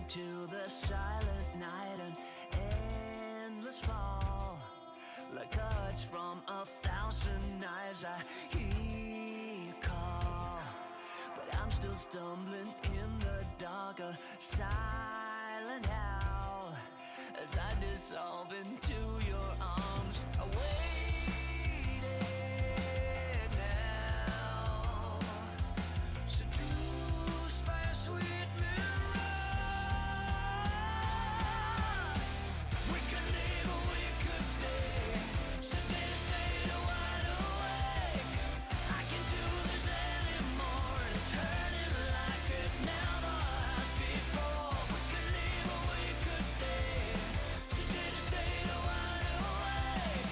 into the silent night, an endless fall, like cuts from 1,000 knives. I hear you call, but I'm still stumbling in the dark, a silent howl as I dissolve into your arms. I waited now, seduced by a sweet mirage. We could leave or we could stay, sedated, stayed wide awake. I can't do this anymore, it's hurting like it never has before. We could leave or we could stay, sedated, stayed wide awake.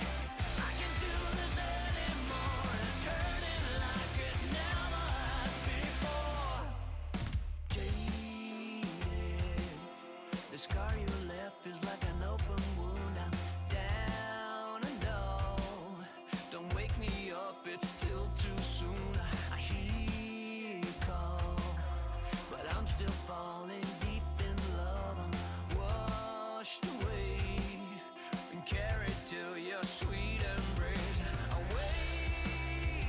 I can't do this anymore, it's hurting like it never has before. Jaded, the scar you left feels like an open wound. I'm down and low, don't wake me up, it's still too soon. I hear you call, but I'm still falling deep in love. I'm washed away and carried to your sweet embrace. I waited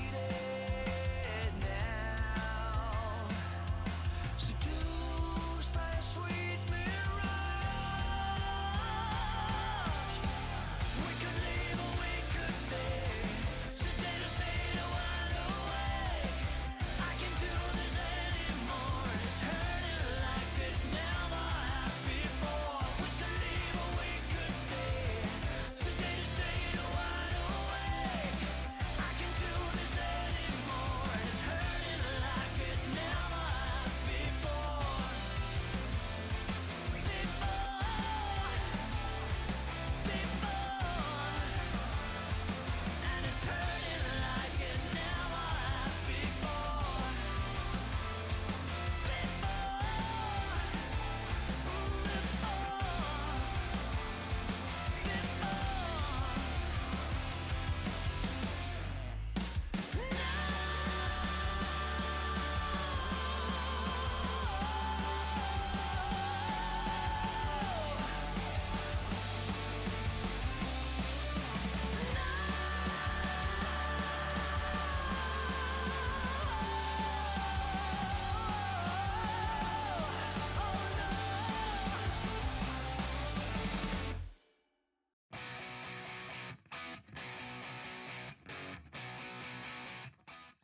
now, seduced by a sweet mirage. We could leave or we could stay, sedated, stayed wide awake. I can't do this anymore, it's hurting like it never has before. We could leave or we could stay, sedated, stayed wide awake. I can't do this anymore, it's hurting like it never has before. And it's hurting like it never has before.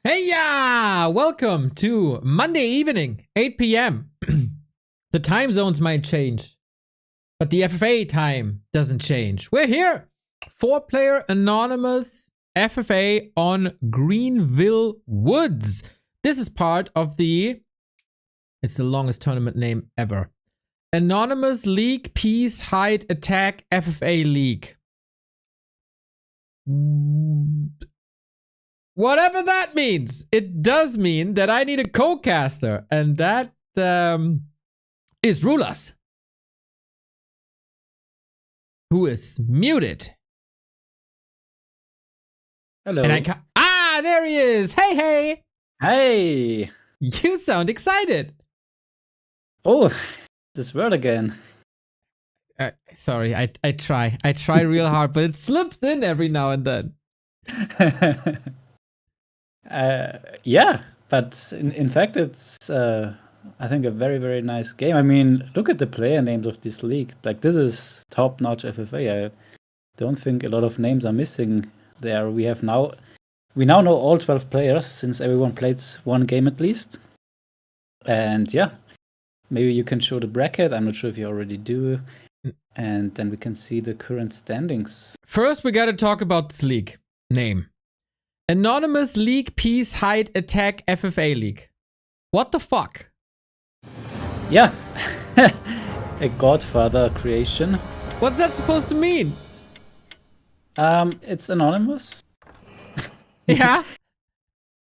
Hey ya! Welcome to Monday evening, 8 p.m. The time zones might change, but the FFA time doesn't change. We're here! 4-player anonymous FFA on Greenville Woods. This is part of the... It's the longest tournament name ever. Anonymous League Peace Hide Attack FFA League. Whatever that means, it does mean that I need a co-caster, and that is Rulas, who is muted. Hello. And there he is. Hey, hey. Hey. You sound excited. Oh, this word again. Sorry, I try real hard, but it slips in every now and then. Yeah, but in fact, it's I think a very, very nice game. I mean, look at the player names of this league. Like, this is top-notch FFA. I don't think a lot of names are missing there. We now know all 12 players, since everyone played one game at least. And yeah, maybe you can show the bracket. I'm not sure if you already do. And then we can see the current standings. First, we gotta talk about this league name. Anonymous League Peace Hide Attack FFA League. What the fuck? Yeah. A Godfather creation. What's that supposed to mean? It's anonymous. Yeah.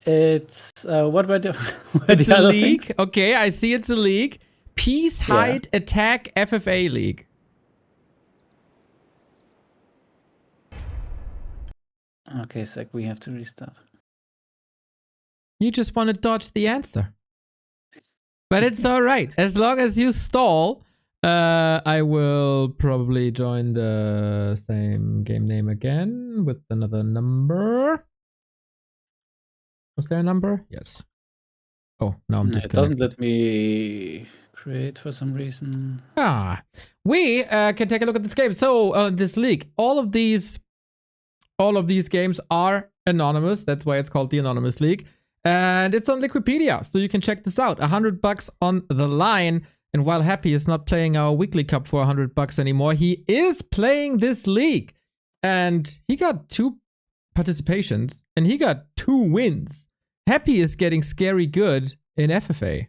It's what were the It's the a other league. things? Okay, I see it's a league. Peace Hide Attack FFA League. Okay, Zach, we have to restart. You just want to dodge the answer. But it's alright. As long as you stall, I will probably join the same game name again with another number. Was there a number? Yes. Oh, now I'm It disconnected. doesn't let me create for some reason. We can take a look at this game. So this league, all of these games are anonymous. That's why it's called the Anonymous League, and it's on Liquipedia, so you can check this out. $100 on the line. And while Happy is not playing our weekly cup for $100 anymore, he is playing this league, and he got 2 participations and he got 2 wins. Happy is getting scary good in FFA.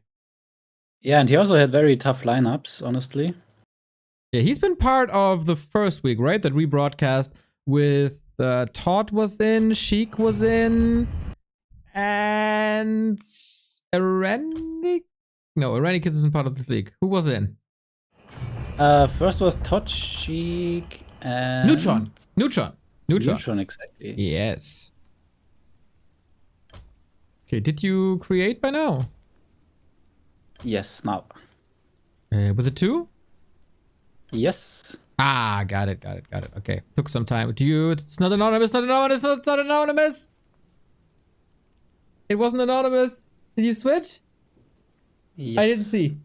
Yeah, and he also had very tough lineups, honestly. Yeah, he's been part of the first week, right? That rebroadcast with Todd was in, Sheik was in, and Erenik? No, Erenik isn't part of this league. Who was in? First was Todd, Sheik, and... Neutron, exactly. yes. Okay, did you create by now? Yes, now. Was it 2? Yes. Ah, got it. Okay, took some time. It's not anonymous, not anonymous. It wasn't anonymous. Did you switch? Yes. I didn't see.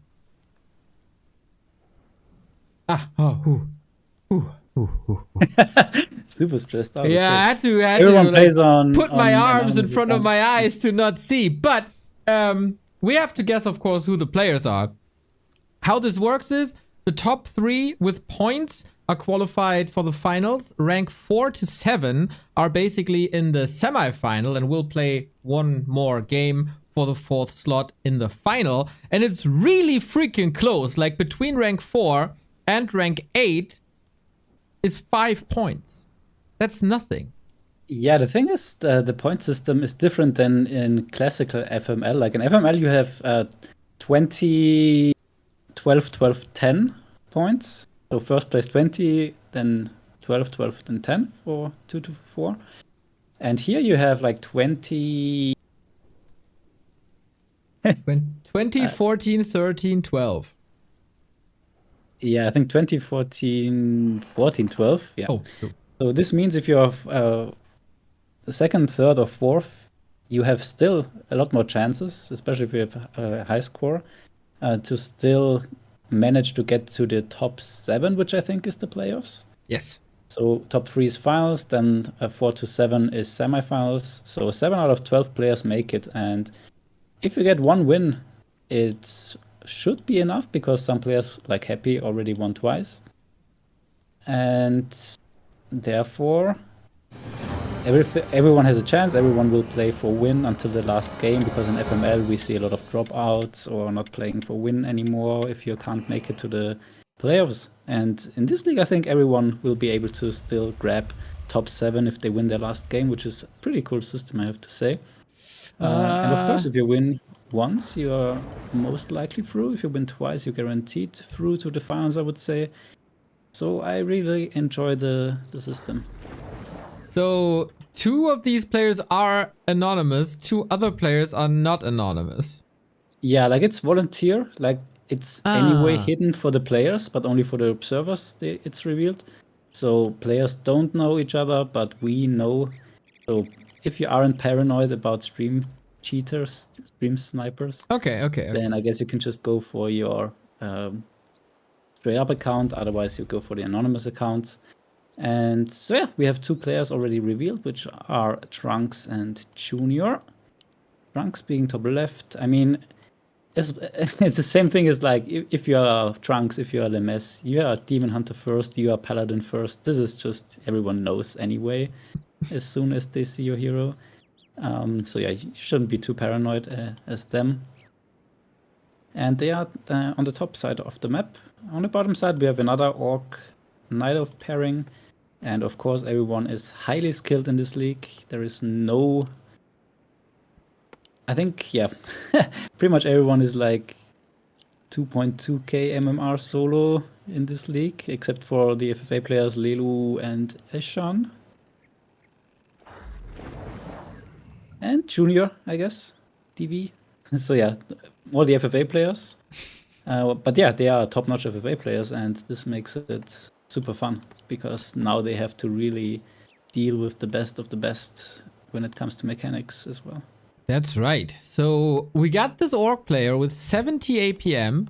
Super stressed out. Yeah, I had to Everyone plays on. put my arms in anonymous front of accounts. my eyes to not see. But we have to guess, of course, who the players are. How this works is the top 3 with points are qualified for the finals. Rank 4 to 7 are basically in the semi-final and will play one more game for the 4th slot in the final. And it's really freaking close. Like between rank 4 and rank 8 is 5 points. That's nothing. Yeah, the thing is, the point system is different than in classical FML. Like in FML, you have 20, 12, 12, 10 points. So first place 20, then 12, 12, then 10 for 2 to 4. And here you have like 20. 20, 14, 13, 12. Yeah, I think 20, 14, 14, 12. Yeah. Oh, cool. So this means if you have the second, third, or fourth, you have still a lot more chances, especially if you have a high score, to still manage to get to the top 7, which I think is the playoffs. Yes. So top 3 is finals, then 4 to 7 is semifinals. So 7 out of 12 players make it, and if you get 1 win, it should be enough because some players like Happy already won twice, and therefore everyone has a chance. Everyone will play for win until the last game, because in FML we see a lot of dropouts or not playing for win anymore if you can't make it to the playoffs. And in this league, I think everyone will be able to still grab top 7 if they win their last game, which is a pretty cool system, I have to say. And of course, if you win once, you are most likely through. If you win twice, you're guaranteed through to the finals, I would say. So I really enjoy the system. So 2 of these players are anonymous, 2 other players are not anonymous. Yeah, like it's volunteer. Like it's anyway hidden for the players, but only for the observers it's revealed. So players don't know each other, but we know. So if you aren't paranoid about stream cheaters, stream snipers, Okay. then I guess you can just go for your straight up account. Otherwise, you go for the anonymous accounts. And so yeah, we have 2 players already revealed, which are Trunks and Junior. Trunks being top left. I mean, it's the same thing as like if you are Trunks, if you are Lemes, you are Demon Hunter first, you are Paladin first. This is just everyone knows anyway, as soon as they see your hero. So yeah, you shouldn't be too paranoid as them. And they are on the top side of the map. On the bottom side, we have another Orc Night Elf pairing. And of course, everyone is highly skilled in this league. There is no... I think, yeah, pretty much everyone is like 2.2k MMR solo in this league, except for the FFA players Lelu and Eshan. And Junior, I guess, TV. So yeah, all the FFA players. But yeah, they are top-notch FFA players, and this makes it super fun because now they have to really deal with the best of the best when it comes to mechanics as well. That's right. So we got this orc player with 70 APM.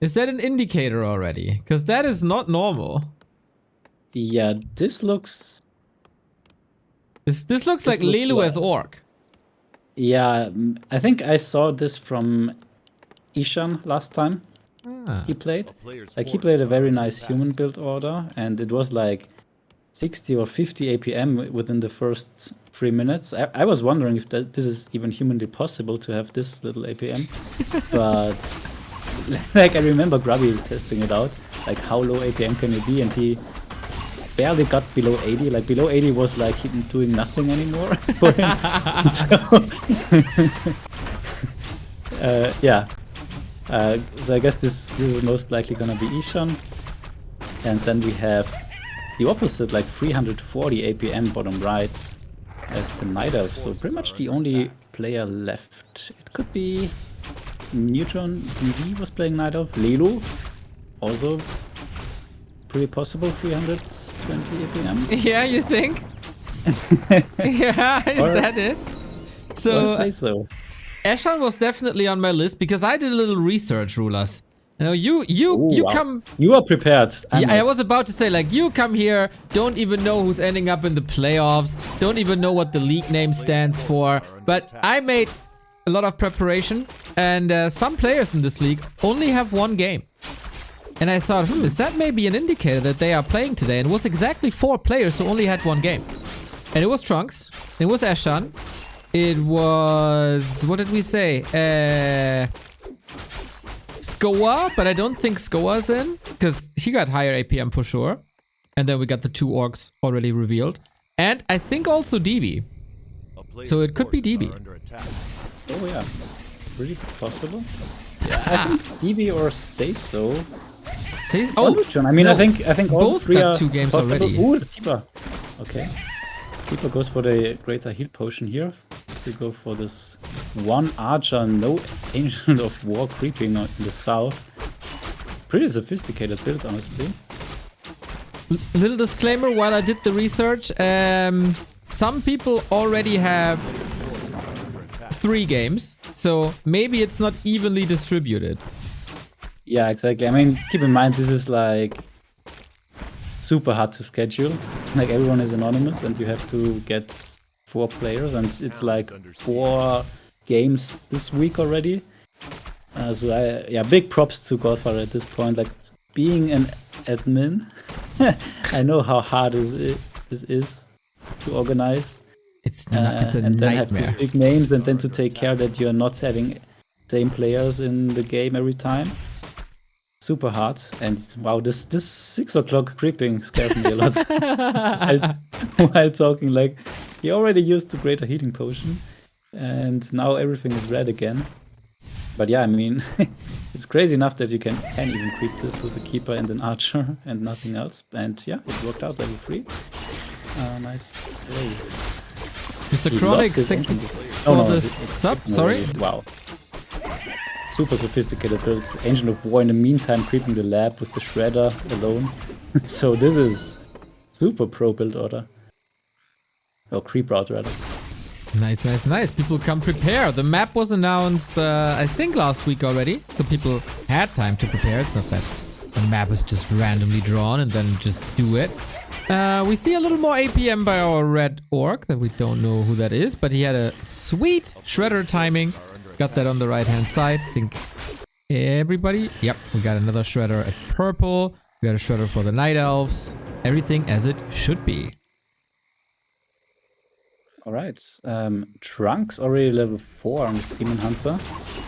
Is that an indicator already? Because that is not normal. Yeah, this looks. This looks like looks Lelu like- as orc. Yeah, I think I saw this from Ishan last time Ah. he played. Like he played a very nice human build order, and it was like 60 or 50 APM within the first 3 minutes. I was wondering if this is even humanly possible to have this little APM, but like I remember Grubby testing it out, like how low APM can it be, and he barely got below 80. Like below 80 was like he doing nothing anymore for him. So, yeah. So I guess this is most likely gonna be Ishan, and then we have the opposite, like 340 APM bottom right as the Night Elf. So pretty much the only player left. It could be Neutron DV was playing Night Elf. Lelu also pretty possible 320 APM. Yeah, you think? Yeah, is Or- that it? I So say so. Eshan was definitely on my list because I did a little research, Rulas. You know, you Ooh, wow. come. You are prepared. I'm Yeah, I not. was about to say, like, you come here, don't even know who's ending up in the playoffs, don't even know what the league name stands for. But I made a lot of preparation, and some players in this league only have one game. And I thought, is that maybe an indicator that they are playing today? And it was exactly 4 players who only had one game. And it was Trunks, it was Eshan, it was, what did we say? Skoa, but I don't think Skoa's in, because he got higher APM for sure. And then we got the 2 orcs already revealed. And I think also DB. So it could be DB. Oh yeah, really possible. Yeah, I think DV or Say So. Says, Oh, oh, I mean, no, I think all both 3 got are 2 games possible. already. Ooh, the Keeper. Okay. Keeper goes for the greater heal potion here. To go for this one archer, no Angel of War creeping in the south. Pretty sophisticated build, honestly. Little disclaimer while I did the research. Some people already have 3 games, so maybe it's not evenly distributed. Yeah, exactly. I mean, keep in mind, this is like super hard to schedule. Like everyone is anonymous and you have to get 4 players, and it's like 4 games this week already. So yeah, big props to Godfather at this point. Like being an admin, I know how hard this is to organize. It's a and then have nightmare. these big names, and then to take care that you're not having same players in the game every time. Super hard. And wow, this 6 o'clock creeping scared me a lot. while talking, like he already used the greater healing potion, and now everything is red again. But yeah, I mean, it's crazy enough that you can even creep this with a keeper and an archer and nothing else. And yeah, it worked out level 3. Nice play. Mr. He Chronic, lost his thank you ancient- for the it's sub. taken Sorry. already. Wow. Super sophisticated build. Ancient of War in the meantime creeping the lab with the Shredder alone. So this is super pro build order. Or creep route rather. Nice, nice, nice. People come prepare. The map was announced, I think last week already. So people had time to prepare. It's not that the map is just randomly drawn and then just do it. We see a little more APM by our red orc that we don't know who that is, but he had a sweet shredder timing. Got that on the right hand side. I think everybody. Yep, we got another shredder at purple. We got a shredder for the night elves. Everything as it should be. Alright. Trunks already level 4 on this Demon Hunter.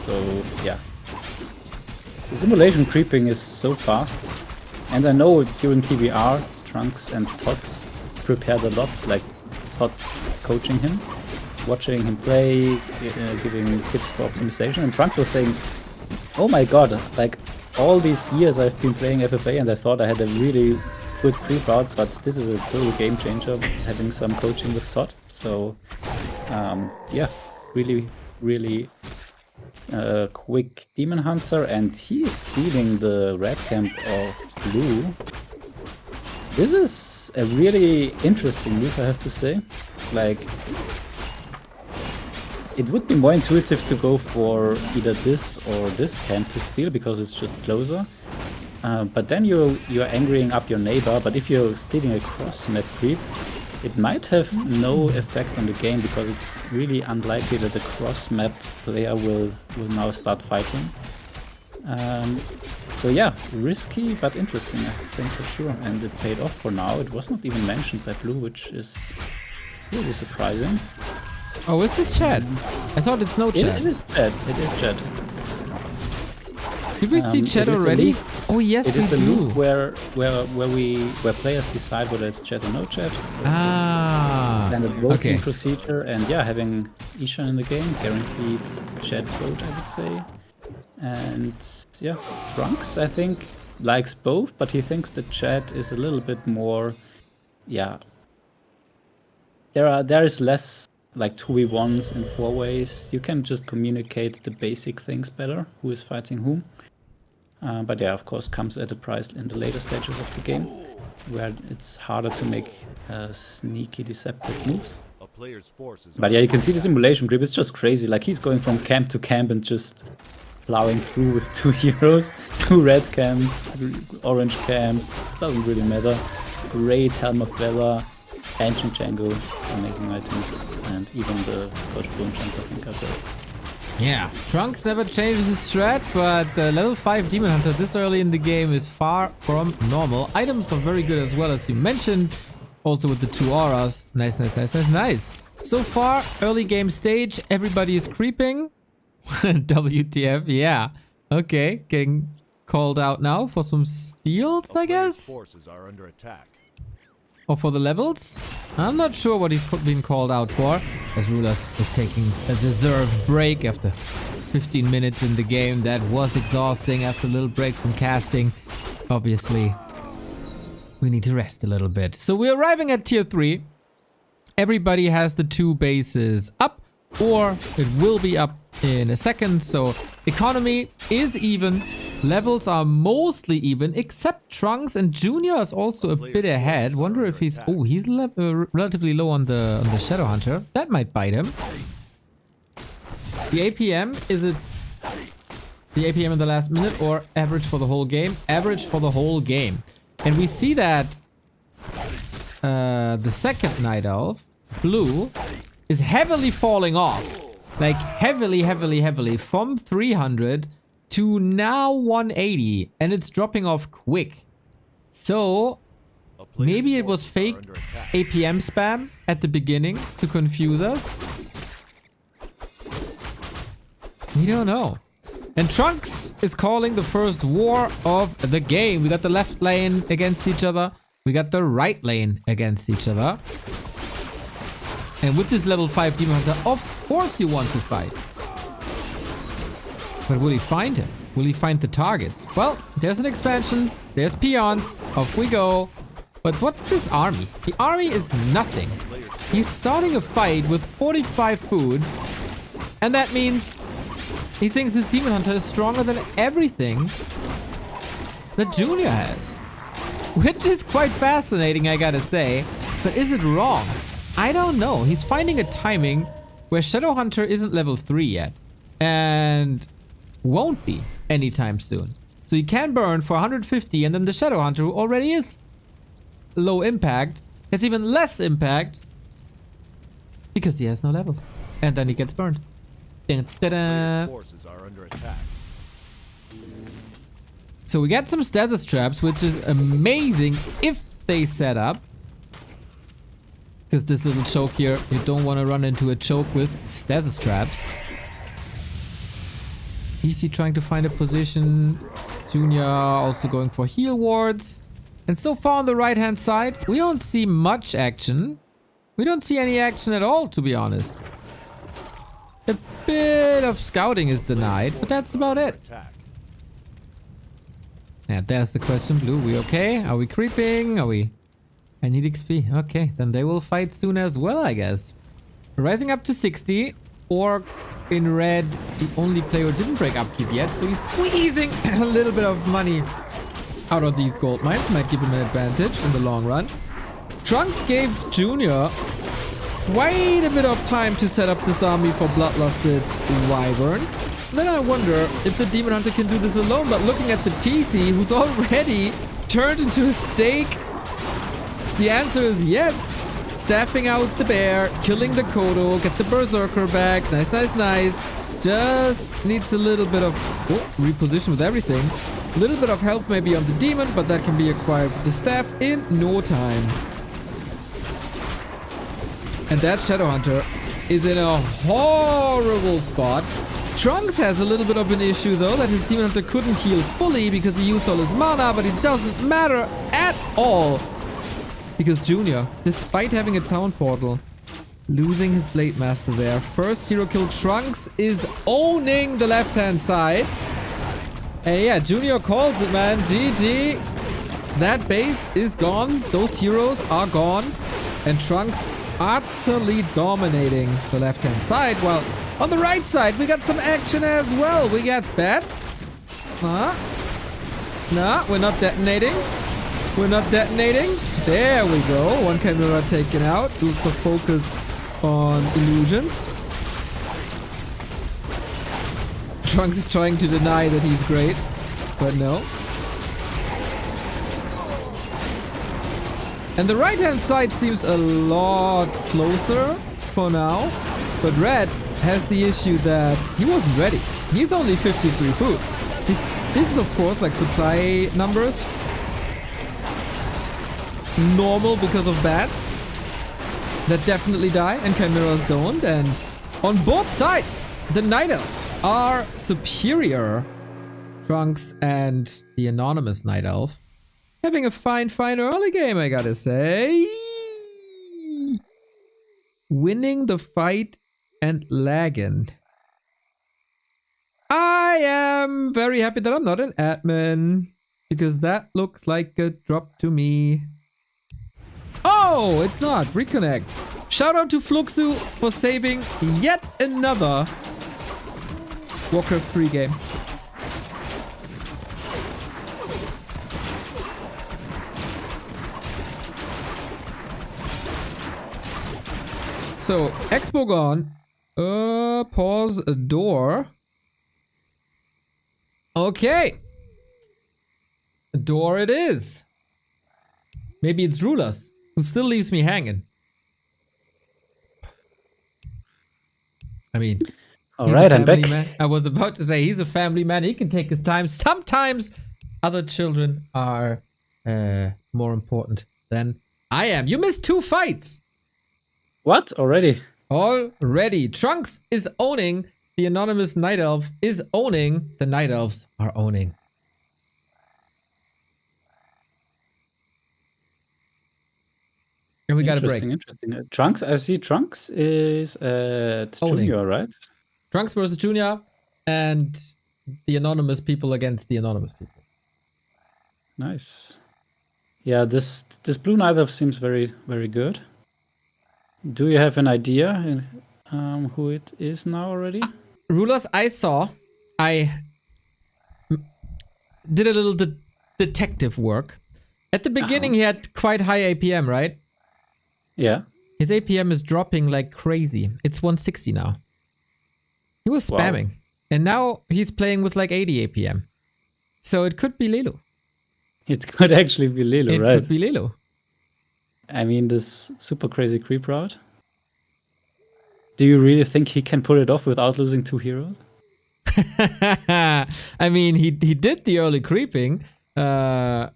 So yeah. The simulation creeping is so fast. And I know during TBR, Trunks and Tots prepared a lot, like Tots coaching him, watching him play, giving tips for optimization. And Trunks was saying, oh my god, like all these years I've been playing FFA and I thought I had a really good creep out, but this is a total game changer having some coaching with Todd. So yeah, really, really quick Demon Hunter, and he is stealing the red camp of blue. This is a really interesting move, I have to say. Like, it would be more intuitive to go for either this or this camp to steal because it's just closer. But then you're angering up your neighbor. But if you're stealing a cross map creep, it might have no effect on the game because it's really unlikely that the cross map player will now start fighting. So yeah, risky but interesting, I think, for sure. And it paid off for now. It was not even mentioned by Blue, which is really surprising. Oh, is this chat? I thought it's no chat. It is chat. It is chat. Did we see chat already? Oh yes, it we is a do. loop where players decide whether it's chat or no chat. So then a voting procedure, and yeah, having Ishan in the game, guaranteed chat vote, I would say. And yeah, Trunks, I think, likes both, but he thinks the chat is a little bit more, yeah. There is less like 2v1s in 4 ways. You can just communicate the basic things better, who is fighting whom. But yeah, of course, comes at a price in the later stages of the game, where it's harder to make sneaky, deceptive moves. But yeah, you can see the simulation grip. It's just crazy. Like, he's going from camp to camp and just plowing through with 2 heroes, 2 red camps, 3 orange camps. Doesn't really matter. Great Helm of Valor, Ancient Django, amazing items, and even the Scorch Blue enchant, I think, are great. Yeah, Trunks never changes his strat, but level 5 Demon Hunter this early in the game is far from normal. Items are very good as well, as you mentioned, also with the 2 auras. Nice, nice, nice, nice, nice. So far, early game stage, everybody is creeping. WTF, yeah. Okay, getting called out now for some steals, I guess? Forces are under attack. Or for the levels? I'm not sure what he's been called out for, as Rulers is taking a deserved break after 15 minutes in the game. That was exhausting after a little break from casting. Obviously, we need to rest a little bit. So we're arriving at tier 3. Everybody has the 2 bases up, or it will be up in a second. So economy is even. Levels are mostly even, except Trunks, and Junior is also a bit ahead. Wonder if he's... Oh, he's relatively low on the Shadow Hunter. That might bite him. The APM, is it the APM in the last minute or average for the whole game? Average for the whole game. And we see that the second Night Elf, Blue, is heavily falling off. Like heavily from 300 to now 180, and it's dropping off quick. So maybe it was fake APM spam at the beginning to confuse us. We don't know. And Trunks is calling the first war of the game. We got the left lane against each other. We got the right lane against each other. And with this level 5 Demon Hunter, of course you want to fight. But will he find him? Will he find the targets? Well, there's an expansion. There's peons. Off we go. But what's this army? The army is nothing. He's starting a fight with 45 food. And that means he thinks his Demon Hunter is stronger than everything that Junior has. Which is quite fascinating, I gotta say. But is it wrong? I don't know. He's finding a timing where Shadow Hunter isn't level 3 yet. And won't be anytime soon. So he can burn for 150, and then the Shadow Hunter, who already is low impact, has even less impact because he has no level. And then he gets burned. Dun, dun, dun. Forces are under attack. So we get some stasis traps, which is amazing if they set up. Because this little choke here, you don't want to run into a choke with stasis traps. TC trying to find a position. Junior also going for heal wards. And so far on the right hand side, we don't see much action. We don't see any action at all, to be honest. A bit of scouting is denied, but that's about it. Attack. Yeah, there's the question, Blue. We okay? Are we creeping? Are we... I need XP. Okay, then they will fight soon as well, I guess. Rising up to 60. Or in red, the only player who didn't break upkeep yet. So he's squeezing a little bit of money out of these gold mines. Might give him an advantage in the long run. Trunks gave Junior quite a bit of time to set up this army for Bloodlusted Wyvern. Then I wonder if the Demon Hunter can do this alone, but looking at the TC, who's already turned into a stake, the answer is yes. Staffing out the bear, killing the Kodo, get the Berserker back. Nice, nice, nice. Just needs a little bit of reposition with everything. A little bit of help maybe on the Demon, but that can be acquired with the staff in no time. And that Shadow Hunter is in a horrible spot. Trunks has a little bit of an issue though, that his Demon Hunter couldn't heal fully because he used all his mana, but it doesn't matter at all. Because Junior, despite having a town portal, losing his Blade Master there. First hero kill. Trunks is owning the left-hand side. And yeah, Junior calls it, man. GG. That base is gone. Those heroes are gone. And Trunks utterly dominating the left-hand side. Well, on the right side, we got some action as well. We got bats. Nah, we're not detonating. We're not detonating. There we go. One Chimera taken out. Look for focus on illusions. Trunks is trying to deny that he's great, but no. And the right-hand side seems a lot closer for now. But Red has the issue that he wasn't ready. He's only 53 food. This is, of course, like supply numbers. Normal because of bats that definitely die and Chimeras don't. And on both sides, the Night Elves are superior. Trunks and the anonymous Night Elf having a fine early game, I gotta say. Winning the fight and lagging. I am very happy that I'm not an admin, because that looks like a drop to me. Oh, it's not. Reconnect. Shout out to Fluxu for saving yet another Warcraft 3 game. So, Expo gone. Pause a door. Okay. A door it is. Maybe it's Rulers, who still leaves me hanging. I mean, alright, I'm back. Man. I was about to say he's a family man. He can take his time. Sometimes other children are more important than I am. You missed 2 fights. What? Already? Already. Trunks is owning. The anonymous Night Elf is owning. The Night Elves are owning. And we got a break. Interesting. Trunks, I see Trunks is at Junior, right? Trunks versus Junior and the anonymous people against the anonymous people. Nice. Yeah, this blue Night Elf seems very, very good. Do you have an idea who it is now already? Rulers, I saw. I did a little detective work. At the beginning, he had quite high APM, right? Yeah. His APM is dropping like crazy. It's 160 now. He was spamming. Wow. And now he's playing with like 80 APM. So it could be Lilo. It could actually be Lilo, right? It could be Lilo. I mean, this super crazy creep route. Do you really think he can pull it off without losing 2 heroes? I mean, he did the early creeping. It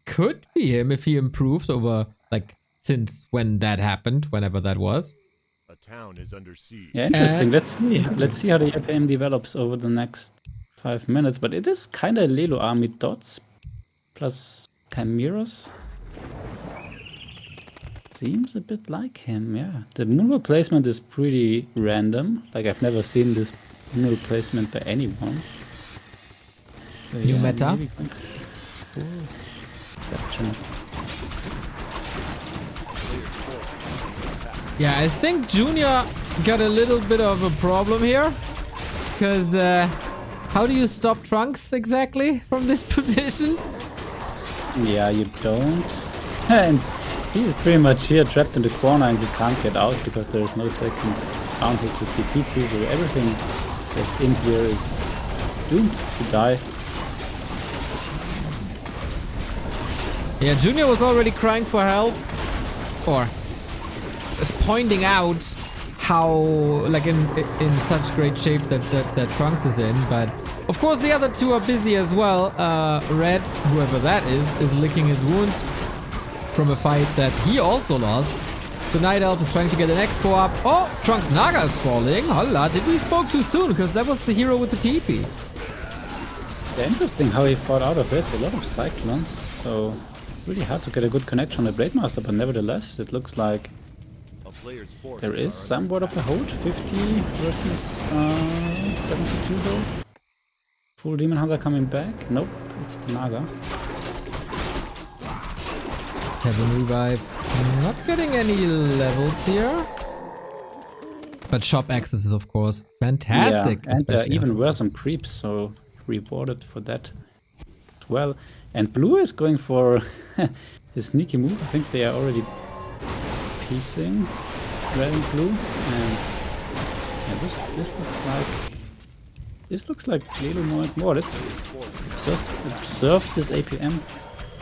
could be him if he improved over, like, since when that happened, whenever that was. A town is under siege. Yeah, interesting. Let's see how the APM develops over the next 5 minutes. But it is kind of Lilo army dots plus Chimeras. Seems a bit like him, yeah. The moonwell placement is pretty random. Like, I've never seen this moonwell placement by anyone. So, new meta? Exception. Yeah, I think Junior got a little bit of a problem here. Because how do you stop Trunks exactly from this position? Yeah, you don't. And he's pretty much here trapped in the corner and you can't get out because there is no second downhill to TP to, so everything that's in here is doomed to die. Yeah, Junior was already crying for help. Or is pointing out how, like, in such great shape that Trunks is in, but of course the other two are busy as well. Red, whoever that is licking his wounds from a fight that he also lost. The Night Elf is trying to get an expo up. Oh, Trunks Naga is falling. Holla, did we spoke too soon? Because that was the hero with the TP. Yeah, interesting how he fought out of it. A lot of cyclones, so really hard to get a good connection on the Blade Master, but nevertheless, it looks like there is somewhat of a hold. 50 versus 72 though. Full Demon Hunter coming back. Nope, it's the Naga. Heaven Revive. Not getting any levels here. But shop access is of course fantastic. Yeah, and especially even were some creeps, so rewarded for that as well. And Blue is going for his sneaky move. I think they are already piecing Red and Blue, and yeah, this looks like Lelo more and more. Let's just observe this APM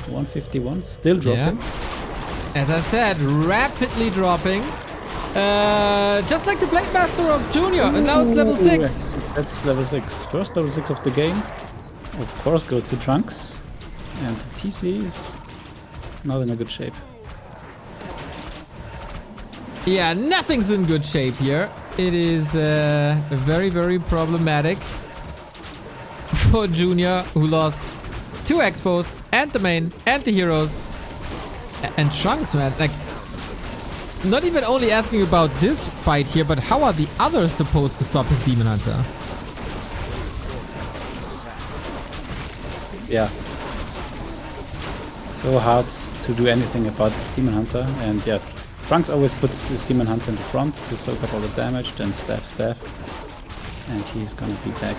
151 still dropping. Yeah. As I said, rapidly dropping. Just like the Blade Master of Junior, and now it's level 6. That's level 6. First level 6 of the game. Of course goes to Trunks. And the TC is not in a good shape. Yeah, nothing's in good shape here. It is very, very problematic for Junior, who lost 2 expos, and the main, and the heroes. And Trunks, man, like, not even only asking about this fight here, but how are the others supposed to stop his Demon Hunter? Yeah. So hard to do anything about this Demon Hunter, and yeah, Trunks always puts his Demon Hunter in the front to soak up all the damage, then staff, and he's gonna be back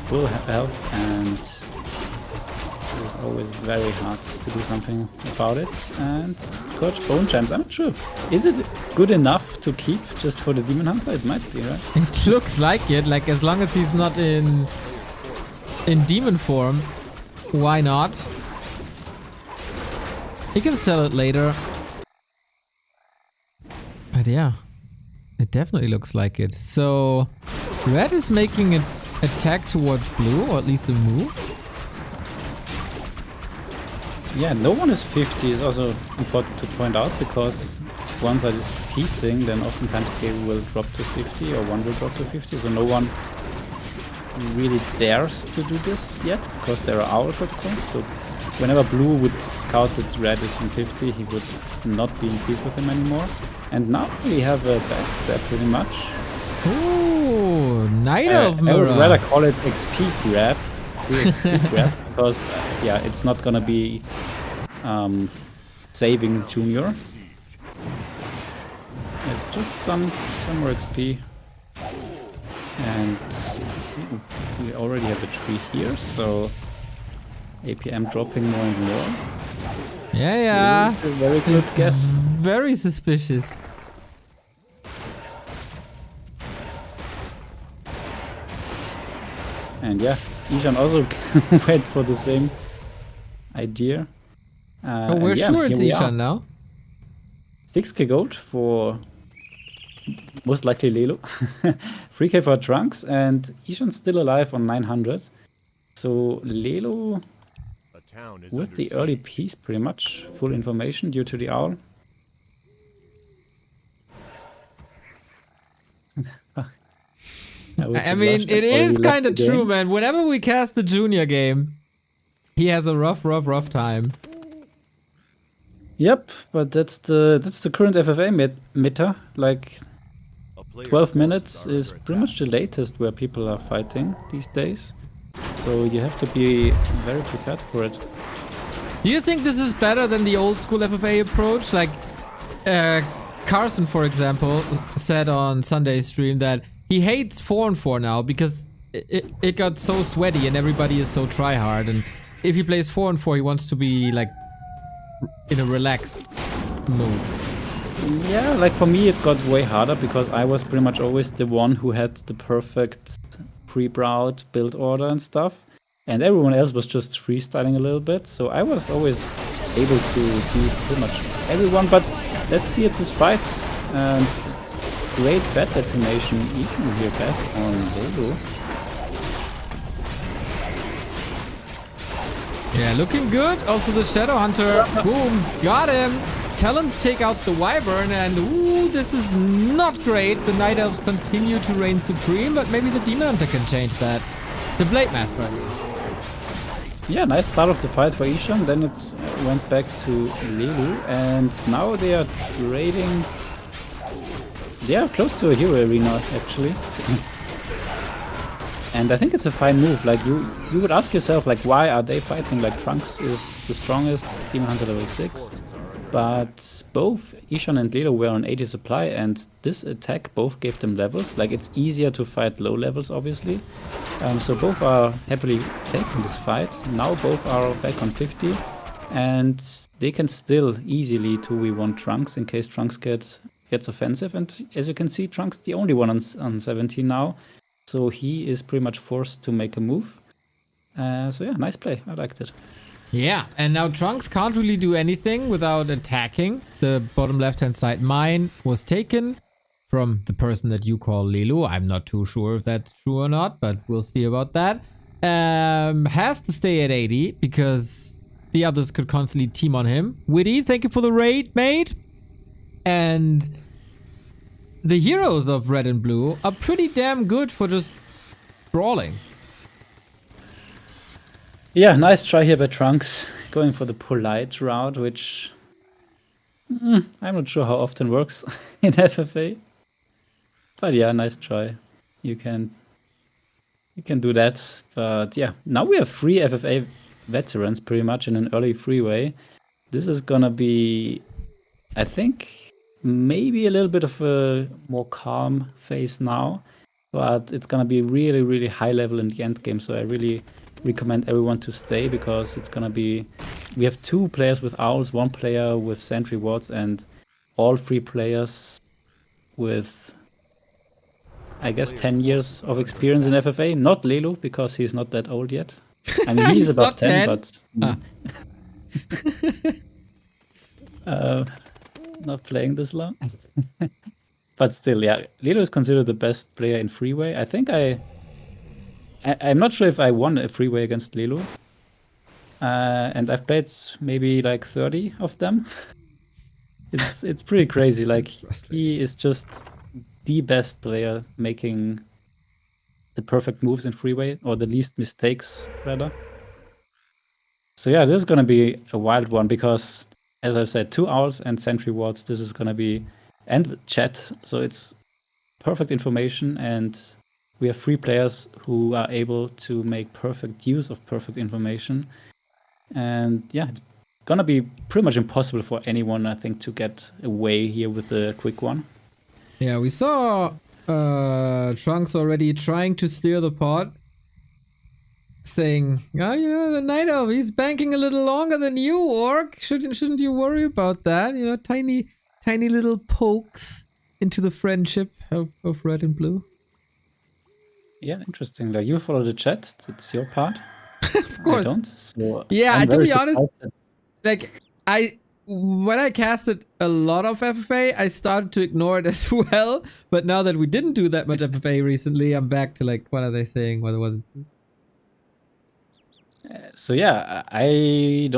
full health, and it's always very hard to do something about it. And Scorch Bone Gems, I'm not sure. Is it good enough to keep just for the Demon Hunter? It might be, right? It looks like it, like as long as he's not in demon form, why not? He can sell it later. But yeah, it definitely looks like it. So Red is making an attack towards Blue, or at least a move. Yeah, no one is 50 is also important to point out, because if one side is piecing, then oftentimes they will drop to 50 or one will drop to 50, so no one really dares to do this yet, because there are owls, of course. So whenever Blue would scout that Red is from 50, he would not be in peace with him anymore. And now we have a backstab pretty much. Ooh, Night Elf I Mirror. would rather call it XP grab, XP grab, because yeah, it's not gonna be saving Junior. It's just some more XP. And we already have a tree here, so APM dropping more and more. Yeah. Very good guess. Very suspicious. And yeah, Ishan also went for the same idea. Oh, we're sure it's Ishan now. 6k gold for most likely Lelo. 3k for Trunks, and Ishan's still alive on 900. So Lelo with the early piece, pretty much full information due to the owl. I mean, it is kind of true, man. Whenever we cast the Junior game, he has a rough time. Yep, but that's the current FFA meta. Like 12 minutes is pretty much the latest where people are fighting these days. So you have to be very prepared for it. Do you think this is better than the old school FFA approach? Like, Carson, for example, said on Sunday's stream that he hates 4-4 now because it got so sweaty and everybody is so try-hard. And if he plays 4-4, he wants to be like in a relaxed mood. Yeah, like for me it got way harder because I was pretty much always the one who had the perfect pre-browed build order and stuff. And everyone else was just freestyling a little bit. So I was always able to beat pretty much everyone. But let's see at this fight. And great bat detonation even here back on Lelu. Yeah, looking good. Also the Shadow Hunter. Boom. Got him. Talons take out the Wyvern, and ooh, this is not great. The Night Elves continue to reign supreme, but maybe the Demon Hunter can change that. The Blade Master, I mean. Yeah, nice start of the fight for Ishan. Then it went back to Lelu, and now they are trading. They are close to a hero arena, actually. And I think it's a fine move. Like you would ask yourself, like, why are they fighting? Like Trunks is the strongest Demon Hunter level 6. But both Ishan and Lelu were on 80 supply, and this attack both gave them levels. Like it's easier to fight low levels, obviously. So both are happily taking this fight. Now both are back on 50, and they can still easily 2v1 Trunks in case Trunks gets offensive. And as you can see, Trunks the only one on 17 now, so he is pretty much forced to make a move. So yeah, nice play. I liked it. Yeah, and now Trunks can't really do anything without attacking. The bottom left-hand side mine was taken from the person that you call Lelu. I'm not too sure if that's true or not, but we'll see about that. Has to stay at 80 because the others could constantly team on him. Witty, thank you for the raid, mate. And the heroes of red and blue are pretty damn good for just brawling. Yeah, nice try here by Trunks, going for the polite route, which I'm not sure how often works in FFA. But yeah, nice try. You can do that. But yeah, now we have 3 FFA veterans pretty much in an early freeway. This is gonna be, I think, maybe a little bit of a more calm phase now. But it's gonna be really, really high level in the end game. So I really recommend everyone to stay because it's gonna be, we have 2 players with owls, 1 player with sentry wards, and all 3 players with, I guess, 10 years of experience in FFA. Not Lelu because he's not that old yet. I mean, he's above 10, but not playing this long. But still, yeah, Lelu is considered the best player in freeway. I think I'm not sure if I won a freeway against Lelu. And I've played maybe like 30 of them. It's pretty crazy. Like he is just the best player making the perfect moves in freeway, or the least mistakes rather. So yeah, this is gonna be a wild one because, as I've said, 2 owls and sentry wards. This is gonna be, and chat. So it's perfect information, and we have 3 players who are able to make perfect use of perfect information. And yeah, it's gonna be pretty much impossible for anyone, I think, to get away here with a quick one. Yeah, we saw Trunks already trying to steer the pot, saying, "Oh, you know, the Night Elf, he's banking a little longer than you, Orc. Shouldn't you worry about that? You know, tiny little pokes into the friendship of red and blue." Yeah, interesting. Like you follow the chat, it's your part. Of course. I don't. So Yeah, I'm to very be honest, surprised that- like when I casted a lot of FFA, I started to ignore it as well. But now that we didn't do that much FFA recently, I'm back to like, what are they saying? What is this? So yeah, I'm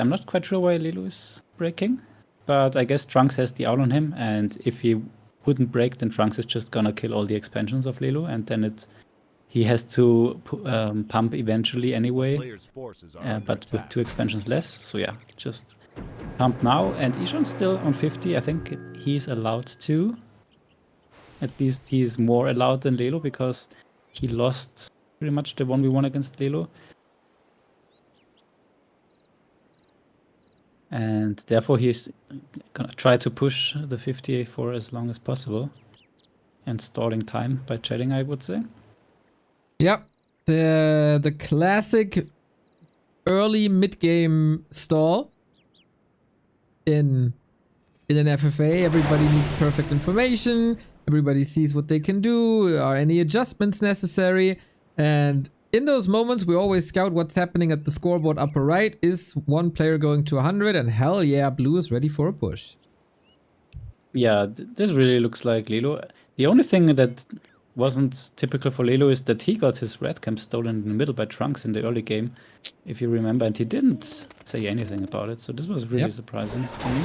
not quite sure why Lelu is breaking, but I guess Trunks has the owl on him, and if he wouldn't break, then Trunks is just gonna kill all the expansions of Lelu, and then he has to pump eventually anyway, Player's forces are under but with attack. 2 expansions less. So yeah, just pump now, and Ishan's still on 50. I think he's allowed to. At least he's more allowed than Lelu because he lost pretty much the 1v1 against Lelu. And therefore he's gonna try to push the 50 for as long as possible. And stalling time by chatting, I would say. Yep. The classic early mid-game stall in an FFA. Everybody needs perfect information. Everybody sees what they can do. Are any adjustments necessary? And in those moments, we always scout what's happening at the scoreboard upper right. Is one player going to 100? And hell yeah, blue is ready for a push. Yeah, this really looks like Lilo. The only thing that wasn't typical for Lilo is that he got his red camp stolen in the middle by Trunks in the early game, if you remember, and he didn't say anything about it. So this was really surprising to me.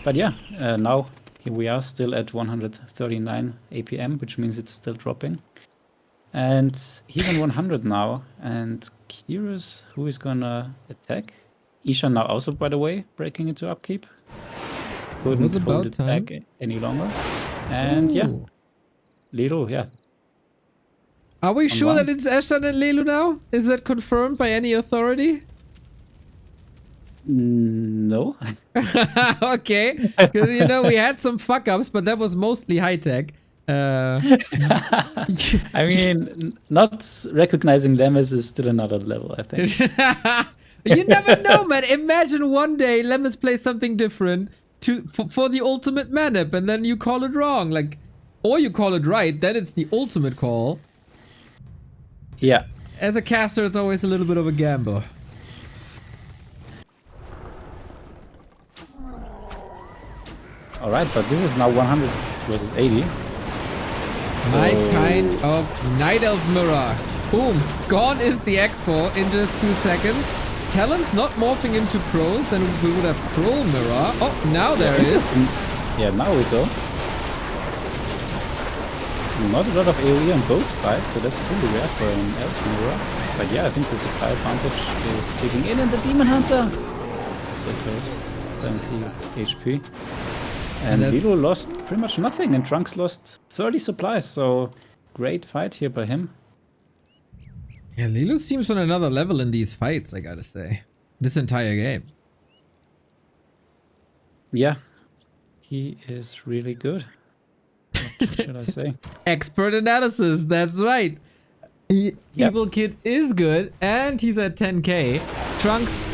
But yeah, now here we are still at 139 APM, which means it's still dropping. And he's on 100 now, and curious who is gonna attack. Ishan now also, by the way, breaking into upkeep. Couldn't hold it back any longer. And yeah, Lilo, yeah. Are we sure that it's Eshan and Lelu now? Is that confirmed by any authority? No. Okay, because you know we had some fuck ups, but that was mostly high tech. I mean, not recognizing Lemes is still another level, I think. You never know, man. Imagine one day Lemes plays something different for the ultimate manip, and then you call it wrong, like, or you call it right. Then it's the ultimate call. Yeah. As a caster, it's always a little bit of a gamble. All right, but this is now 100 versus 80. My kind of Night Elf Mirror. Boom. Gone is the expo in just 2 seconds. Talent's not morphing into pros, then we would have pro mirror. Oh, now there is. Yeah, now we go. Not a lot of AoE on both sides, so that's pretty rare for an elf mirror. But yeah, I think the supply advantage is kicking in, and the Demon Hunter. So close. 70 HP. And Lilo lost pretty much nothing, and Trunks lost 30 supplies, so great fight here by him. Yeah, Lilo seems on another level in these fights, I gotta say. This entire game. Yeah, he is really good. What should I say? Expert analysis, that's right. Evil Kid is good, and he's at 10k. Trunks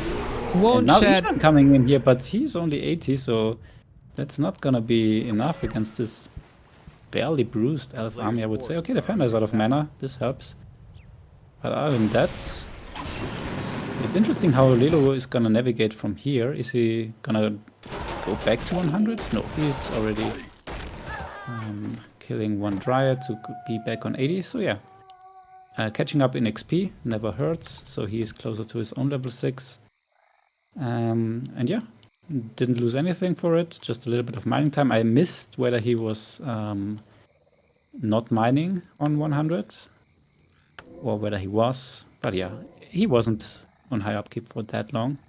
won't chat. Now coming in here, but he's only 80, so that's not gonna be enough against this barely bruised elf army, I would say. Okay, the Panda is out of mana. This helps. But other than that, it's interesting how Lilo is gonna navigate from here. Is he gonna go back to 100? No, he's already killing one Dryad to be back on 80. So yeah, catching up in XP never hurts. So he is closer to his own level 6. And yeah, didn't lose anything for it. Just a little bit of mining time. I missed whether he was not mining on 100. Or whether he was, but yeah, he wasn't on high upkeep for that long.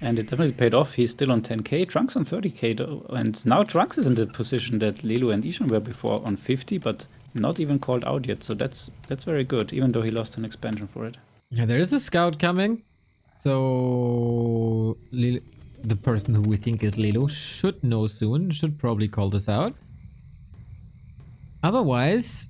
And it definitely paid off. He's still on 10k, Trunks on 30k though. And now Trunks is in the position that Lilo and Ishan were before on 50, but not even called out yet. So that's very good, even though he lost an expansion for it. Yeah, there is a scout coming. So the person who we think is Lilo should know soon, should probably call this out. Otherwise,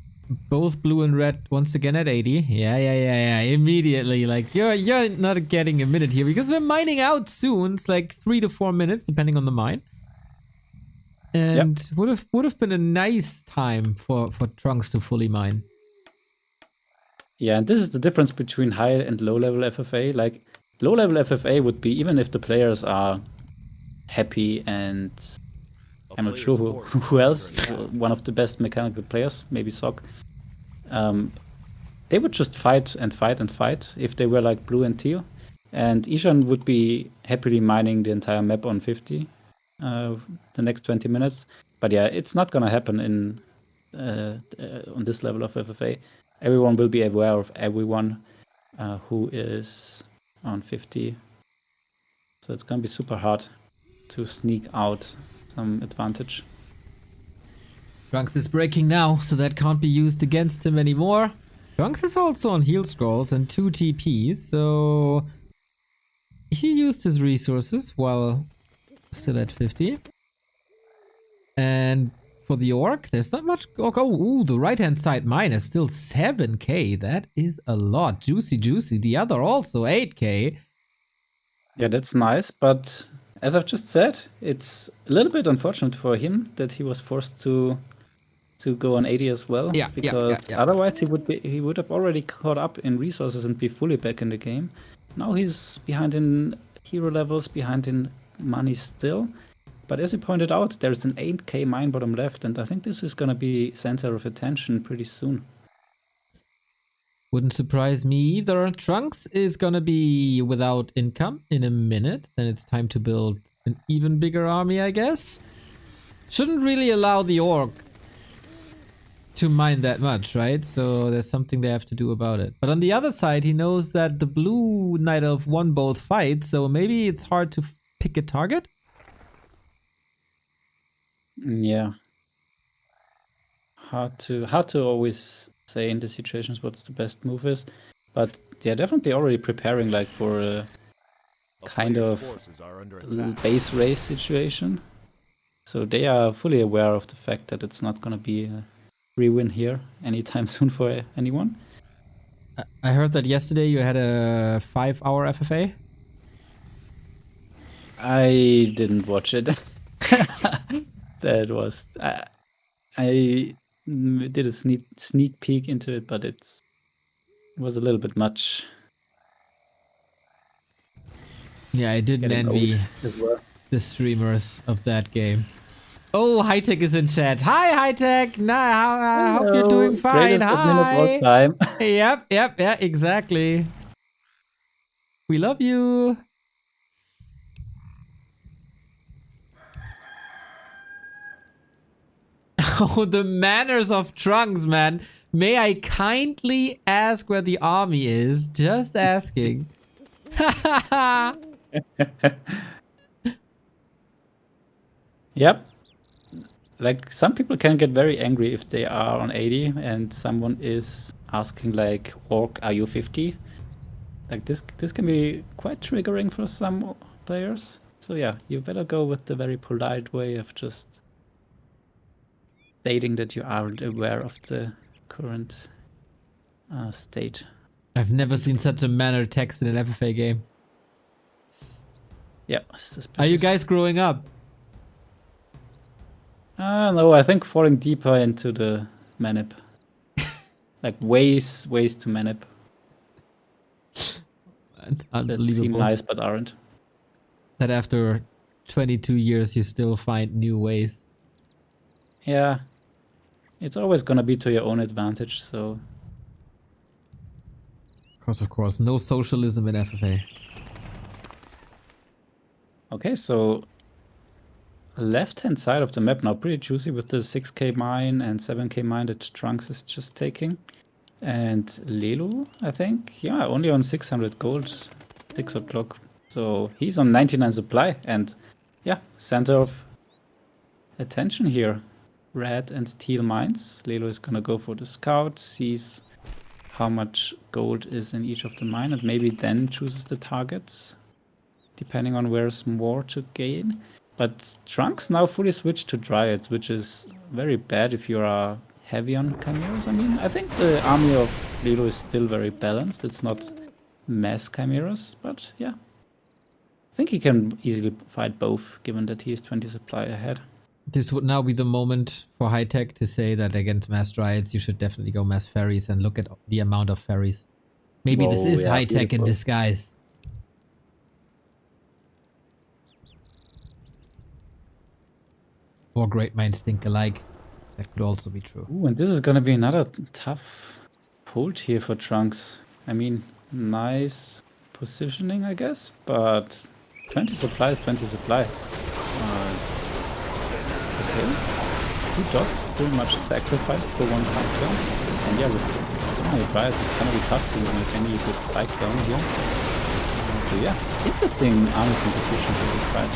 both blue and red once again at 80. Yeah. Immediately, like you're not getting a minute here because we're mining out soon. It's like 3 to 4 minutes depending on the mine. And would have been a nice time for Trunks to fully mine. Yeah, and this is the difference between high and low level FFA. Like low level FFA would be even if the players are happy and I'm not sure who else, one of the best mechanical players, maybe Sok. They would just fight and fight and fight if they were like blue and teal. And Ishan would be happily mining the entire map on 50 the next 20 minutes. But yeah, it's not going to happen in on this level of FFA. Everyone will be aware of everyone who is on 50. So it's going to be super hard to sneak out some advantage. Trunks is breaking now, so that can't be used against him anymore. Trunks is also on heal scrolls and 2 TPs, so he used his resources while still at 50. And for the orc, there's not much. Ooh, the right-hand side mine is still 7k. That is a lot. Juicy, juicy. The other also 8k. Yeah, that's nice, but as I've just said, it's a little bit unfortunate for him that he was forced to go on 80 as well. Yeah, because yeah. otherwise he would have already caught up in resources and be fully back in the game. Now he's behind in hero levels, behind in money still. But as you pointed out, there's an 8k mine bottom left, and I think this is gonna be center of attention pretty soon. Wouldn't surprise me either. Trunks is gonna be without income in a minute. Then it's time to build an even bigger army, I guess. Shouldn't really allow the orc to mine that much, right? So there's something they have to do about it. But on the other side, he knows that the blue Knight Elf won both fights, so maybe it's hard to pick a target. Yeah. Hard to always say in these situations what's the best move is, but they're definitely already preparing like for a kind player's of forces are under attack. base race situation. So they are fully aware of the fact that it's not gonna be a free win here anytime soon for anyone. I heard that yesterday you had a 5-hour FFA. I didn't watch it. That was I did a sneak peek into it, but it was a little bit much. Yeah, I didn't Getting envy old as well. the streamers of that game. Oh, High Tech is in chat. Hi, High Tech. Nah, I hope you're doing Hello, fine. greatest admin of all Hi. time. Yep, yeah, exactly. We love you. Oh, the manners of Trunks, man. May I kindly ask where the army is? Just asking. Yep. Like some people can get very angry if they are on 80 and someone is asking like, "Orc, are you 50?" Like this can be quite triggering for some players. So yeah, you better go with the very polite way of just stating that you aren't aware of the current state. I've never seen such a mannered text in an FFA game. Yeah, Are you suspicious. guys growing up? No, I think falling deeper into the manip. Like ways to manip that seem Unbelievable. nice but aren't. That after 22 years you still find new ways. Yeah. It's always gonna be to your own advantage, so Of course, no socialism in FFA. okay, so left-hand side of the map now pretty juicy with the 6k mine and 7k mine that Trunks is just taking. And Lelu, I think, yeah, only on 600 gold, 6 o'clock. So he's on 99 supply and yeah, center of attention here. Red and teal mines. Lelu is gonna go for the scout, sees how much gold is in each of the mine and maybe then chooses the targets, depending on where's more to gain. But Trunks now fully switched to Dryads, which is very bad if you are heavy on chimeras. I mean, I think the army of Lelu is still very balanced. It's not mass chimeras, but yeah. I think he can easily fight both, given that he is 20 supply ahead. This would now be the moment for High Tech to say that against mass dryads you should definitely go mass ferries and look at the amount of ferries. Maybe this Whoa, is yeah, High Tech in beautiful. disguise. Or great minds think alike. That could also be true. Ooh, and this is gonna be another tough hold here for Trunks. I mean, nice positioning, I guess, but 20 supply is 20 supply. Okay. 2 dots pretty much sacrificed for 1 cyclone. And yeah, with so many dryads, it's gonna be tough to make any good cyclone here. So yeah, interesting army composition for this fight.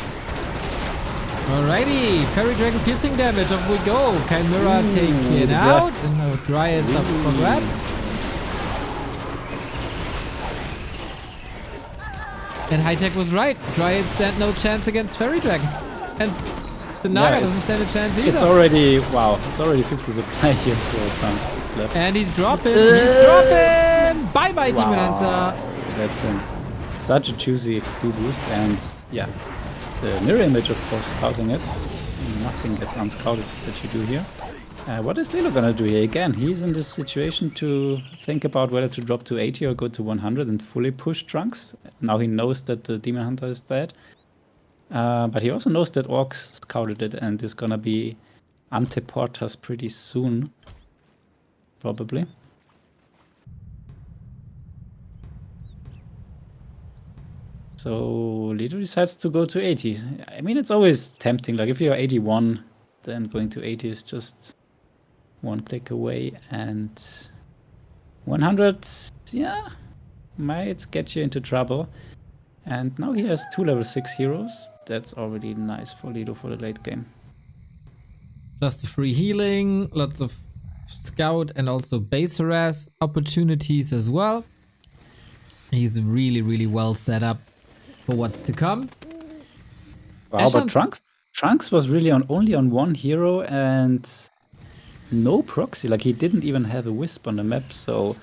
Alrighty, Fairy Dragon piercing damage, off we go. Chimera taken yeah. out, and now Dryads up for grabs. And Hightech was right. Dryads stand no chance against Fairy Dragons. And the Naga Yeah, doesn't stand a chance either. It's already, wow, it's already 50 supply here for Trunks that's left. And he's dropping. He's dropping. Bye-bye, Demon Hunter. That's such a juicy XP boost, and yeah, the mirror image, of course, causing it. Nothing gets unscouted that you do here. What is Lilo gonna do here? Again, he's in this situation to think about whether to drop to 80 or go to 100 and fully push Trunks. Now he knows that the Demon Hunter is dead. But he also knows that Orcs scouted it and is gonna be ante-portas pretty soon. Probably. So Lido decides to go to 80. I mean, it's always tempting. Like if you're 81, then going to 80 is just one click away. And 100, yeah, might get you into trouble. And now he has 2 level 6 heroes. That's already nice for Lido for the late game. Just the free healing, lots of scout and also base harass opportunities as well. He's really, really well set up for what's to come. Wow, but Trunks was really only on one hero and no proxy. Like he didn't even have a wisp on the map, so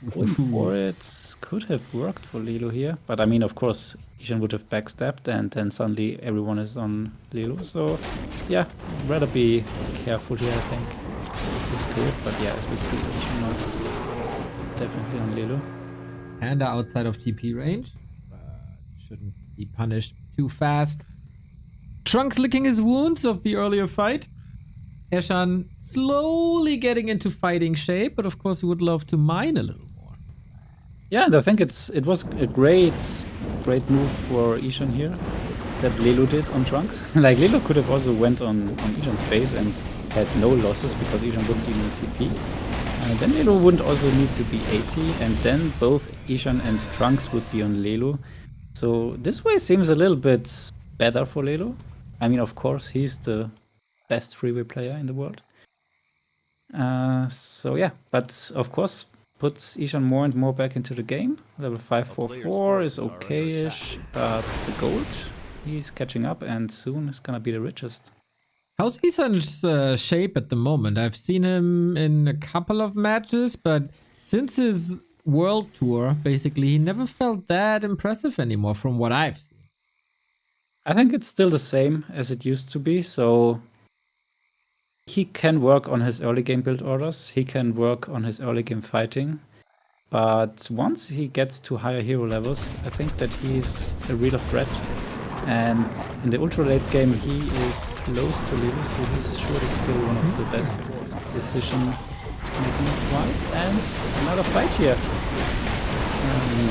going for it could have worked for Lilo here. But I mean, of course, Ishan would have backstabbed and then suddenly everyone is on Lilo. So yeah, rather be careful here, I think. It's good, but yeah, as we see, Ishan now definitely on Lilo. And outside of TP range. Shouldn't be punished too fast. Trunks licking his wounds of the earlier fight. Eshan slowly getting into fighting shape, but of course he would love to mine a little more. Yeah, and I think it was a great move for Ishan here that Lilo did on Trunks. Like Lilo could have also went on Ishan's base and had no losses because Ishan wouldn't even TP. Then Lilo wouldn't also need to be 80, and then both Ishan and Trunks would be on Lilo. So this way seems a little bit better for Lilo. I mean, of course, he's the best freeway player in the world. So yeah, but of course puts Ishan more and more back into the game. Level 544 is okay-ish, but the gold, he's catching up and soon is gonna be the richest. How's Ishan's shape at the moment? I've seen him in a couple of matches, but since his world tour, basically, he never felt that impressive anymore from what I've seen. I think it's still the same as it used to be, so he can work on his early game build orders, he can work on his early game fighting, but once he gets to higher hero levels, I think that he's a real threat. And in the ultra late game, he is close to Lilo, so he's surely still one of the best decision making wise. And another fight here.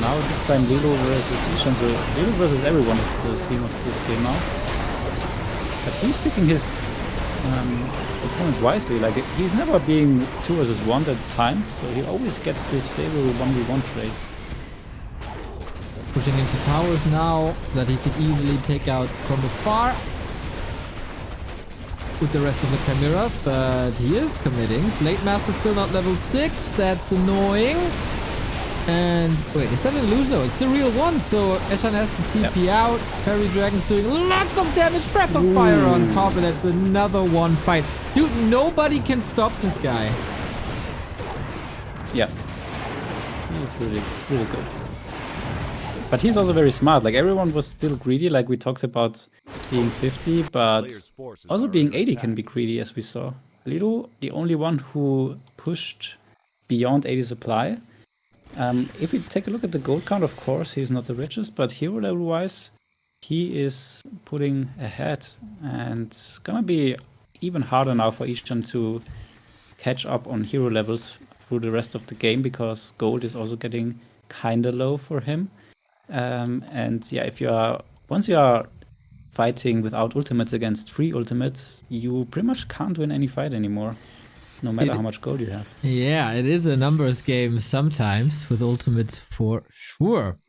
Now this time Lilo versus Ishan, so Lilo versus everyone is the theme of this game now. But he's picking his opponents wisely. Like he's never being 2 versus 1 at a time, so he always gets this favorable 1v1 trades. Pushing into towers now that he could easily take out from afar with the rest of the Chimeras, but he is committing. Blade Master still not level 6, that's annoying. And wait, is that an illusion? No, it's the real one, so Eshan has to TP out. Fairy Dragon's doing lots of damage, Breath of Fire on top, and that's another one fight. Dude, nobody can stop this guy. Yeah. He's really, really good. But he's also very smart. Like everyone was still greedy, like we talked about being 50, but also being 80 can be greedy, as we saw. Lido, the only one who pushed beyond 80 supply. If we take a look at the gold count, of course, he's not the richest, but hero level wise, he is putting ahead. And it's gonna be even harder now for Ishan to catch up on hero levels through the rest of the game, because gold is also getting kinda low for him. And yeah, once you are fighting without ultimates against 3 ultimates, you pretty much can't win any fight anymore, no matter how much gold you have. Yeah, it is a numbers game sometimes with ultimates for sure.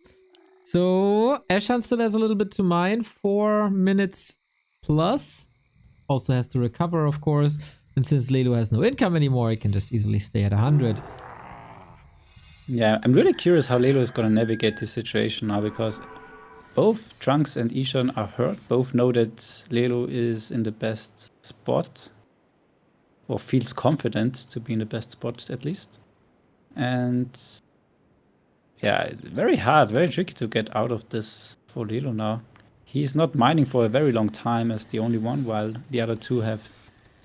So Eshan still has a little bit to mine, 4 minutes plus. Also has to recover, of course. And since Lilo has no income anymore, he can just easily stay at 100. Yeah, I'm really curious how Lelo is gonna navigate this situation now, because both Trunks and Ishan are hurt. Both know that Lelo is in the best spot, or feels confident to be in the best spot at least. And yeah, it's very hard, very tricky to get out of this for Lelo now. He's not mining for a very long time as the only one, while the other two have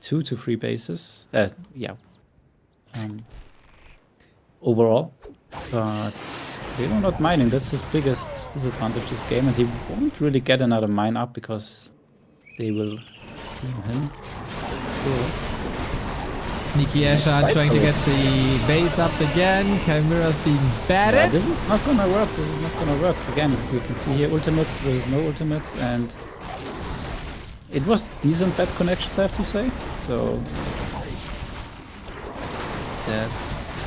2 to 3 bases. Overall. But Lelo not mining, that's his biggest disadvantage this game, and he won't really get another mine up because they will team him. Cool. Sneaky Ashan trying to get the base up again. Chimera's being Yeah, battered. this is not gonna work. This is not gonna work. Again, you can see here ultimates versus no ultimates, and it was decent bad connections, I have to say. So that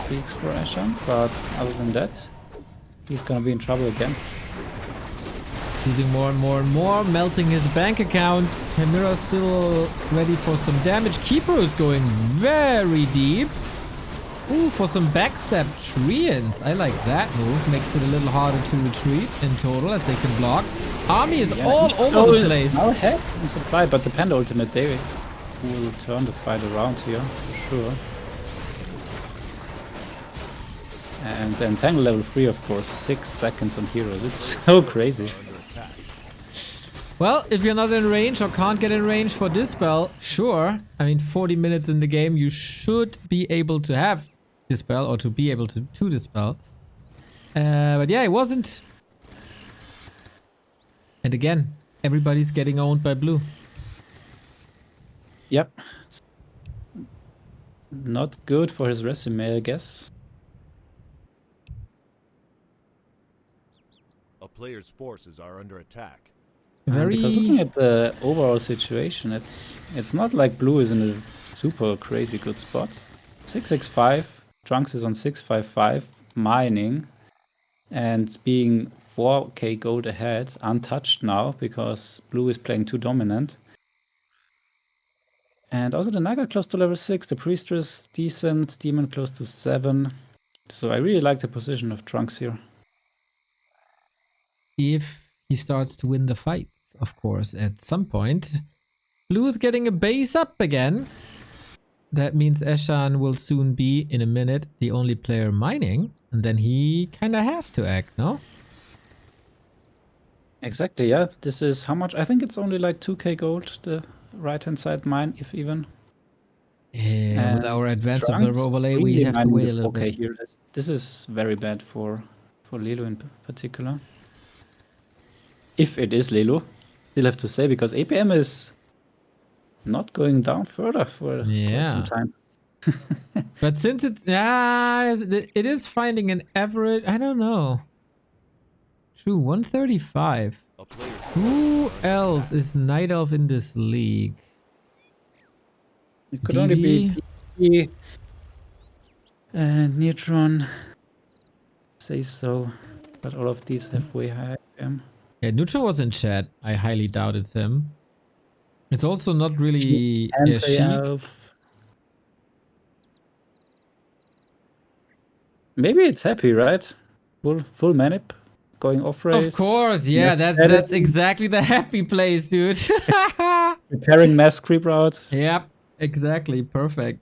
speaks for Ashan, but other than that, he's gonna be in trouble again. Losing more and more and more, melting his bank account. Chimera still ready for some damage. Keeper is going very deep. Ooh, for some backstab treants. I like that move. Makes it a little harder to retreat in total as they can block. Army is all over the place. Now ahead in supply, but the Panda ultimate, they will turn the fight around here for sure. And the Entangle level 3, of course, 6 seconds on heroes. It's so crazy. Well, if you're not in range or can't get in range for Dispel, sure. I mean, 40 minutes in the game, you should be able to have Dispel or to be able to Dispel. But yeah, it wasn't. And again, everybody's getting owned by blue. Yep. It's not good for his resume, I guess. A player's forces are under attack. Because looking at the overall situation, it's not like blue is in a super crazy good spot. 665, Trunks is on 655, mining, and being 4k gold ahead, untouched now because blue is playing too dominant. And also the Naga close to level 6, the Priestess decent, Demon close to 7. So I really like the position of Trunks here. If he starts to win the fights, of course, at some point. Blue is getting a base up again. That means Ashan will soon be, in a minute, the only player mining. And then he kind of has to act, no? Exactly, yeah. This is how much? I think it's only like 2k gold, the right-hand side mine, if even. Yeah, with our advanced Trunks observer overlay, we really have to mining wait the a little 4K bit. here. This is very bad for Lelo in particular. If it is Lelo, still have to say, because APM is not going down further for quite some time. But since it's it is finding an average. I don't know. True, 135. A player's Who else is Night Elf in this league? It could only be TP and Neutron. Say so, but all of these have way higher APM. Yeah, Neutron was in chat. I highly doubt it's him. It's also not really And she. Maybe it's happy, right? Full manip, going off race. Of course, yeah, Yeah, that's exactly the happy place, dude. Preparing mass creep route. Yep, exactly, perfect.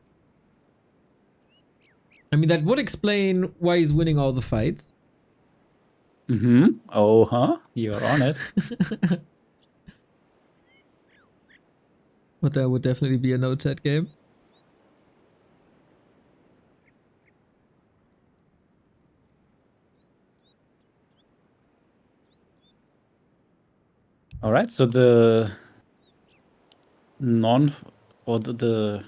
I mean, that would explain why he's winning all the fights. Mm-hmm. Oh, huh? You're on it. But that would definitely be a no-chat game. All right. So the the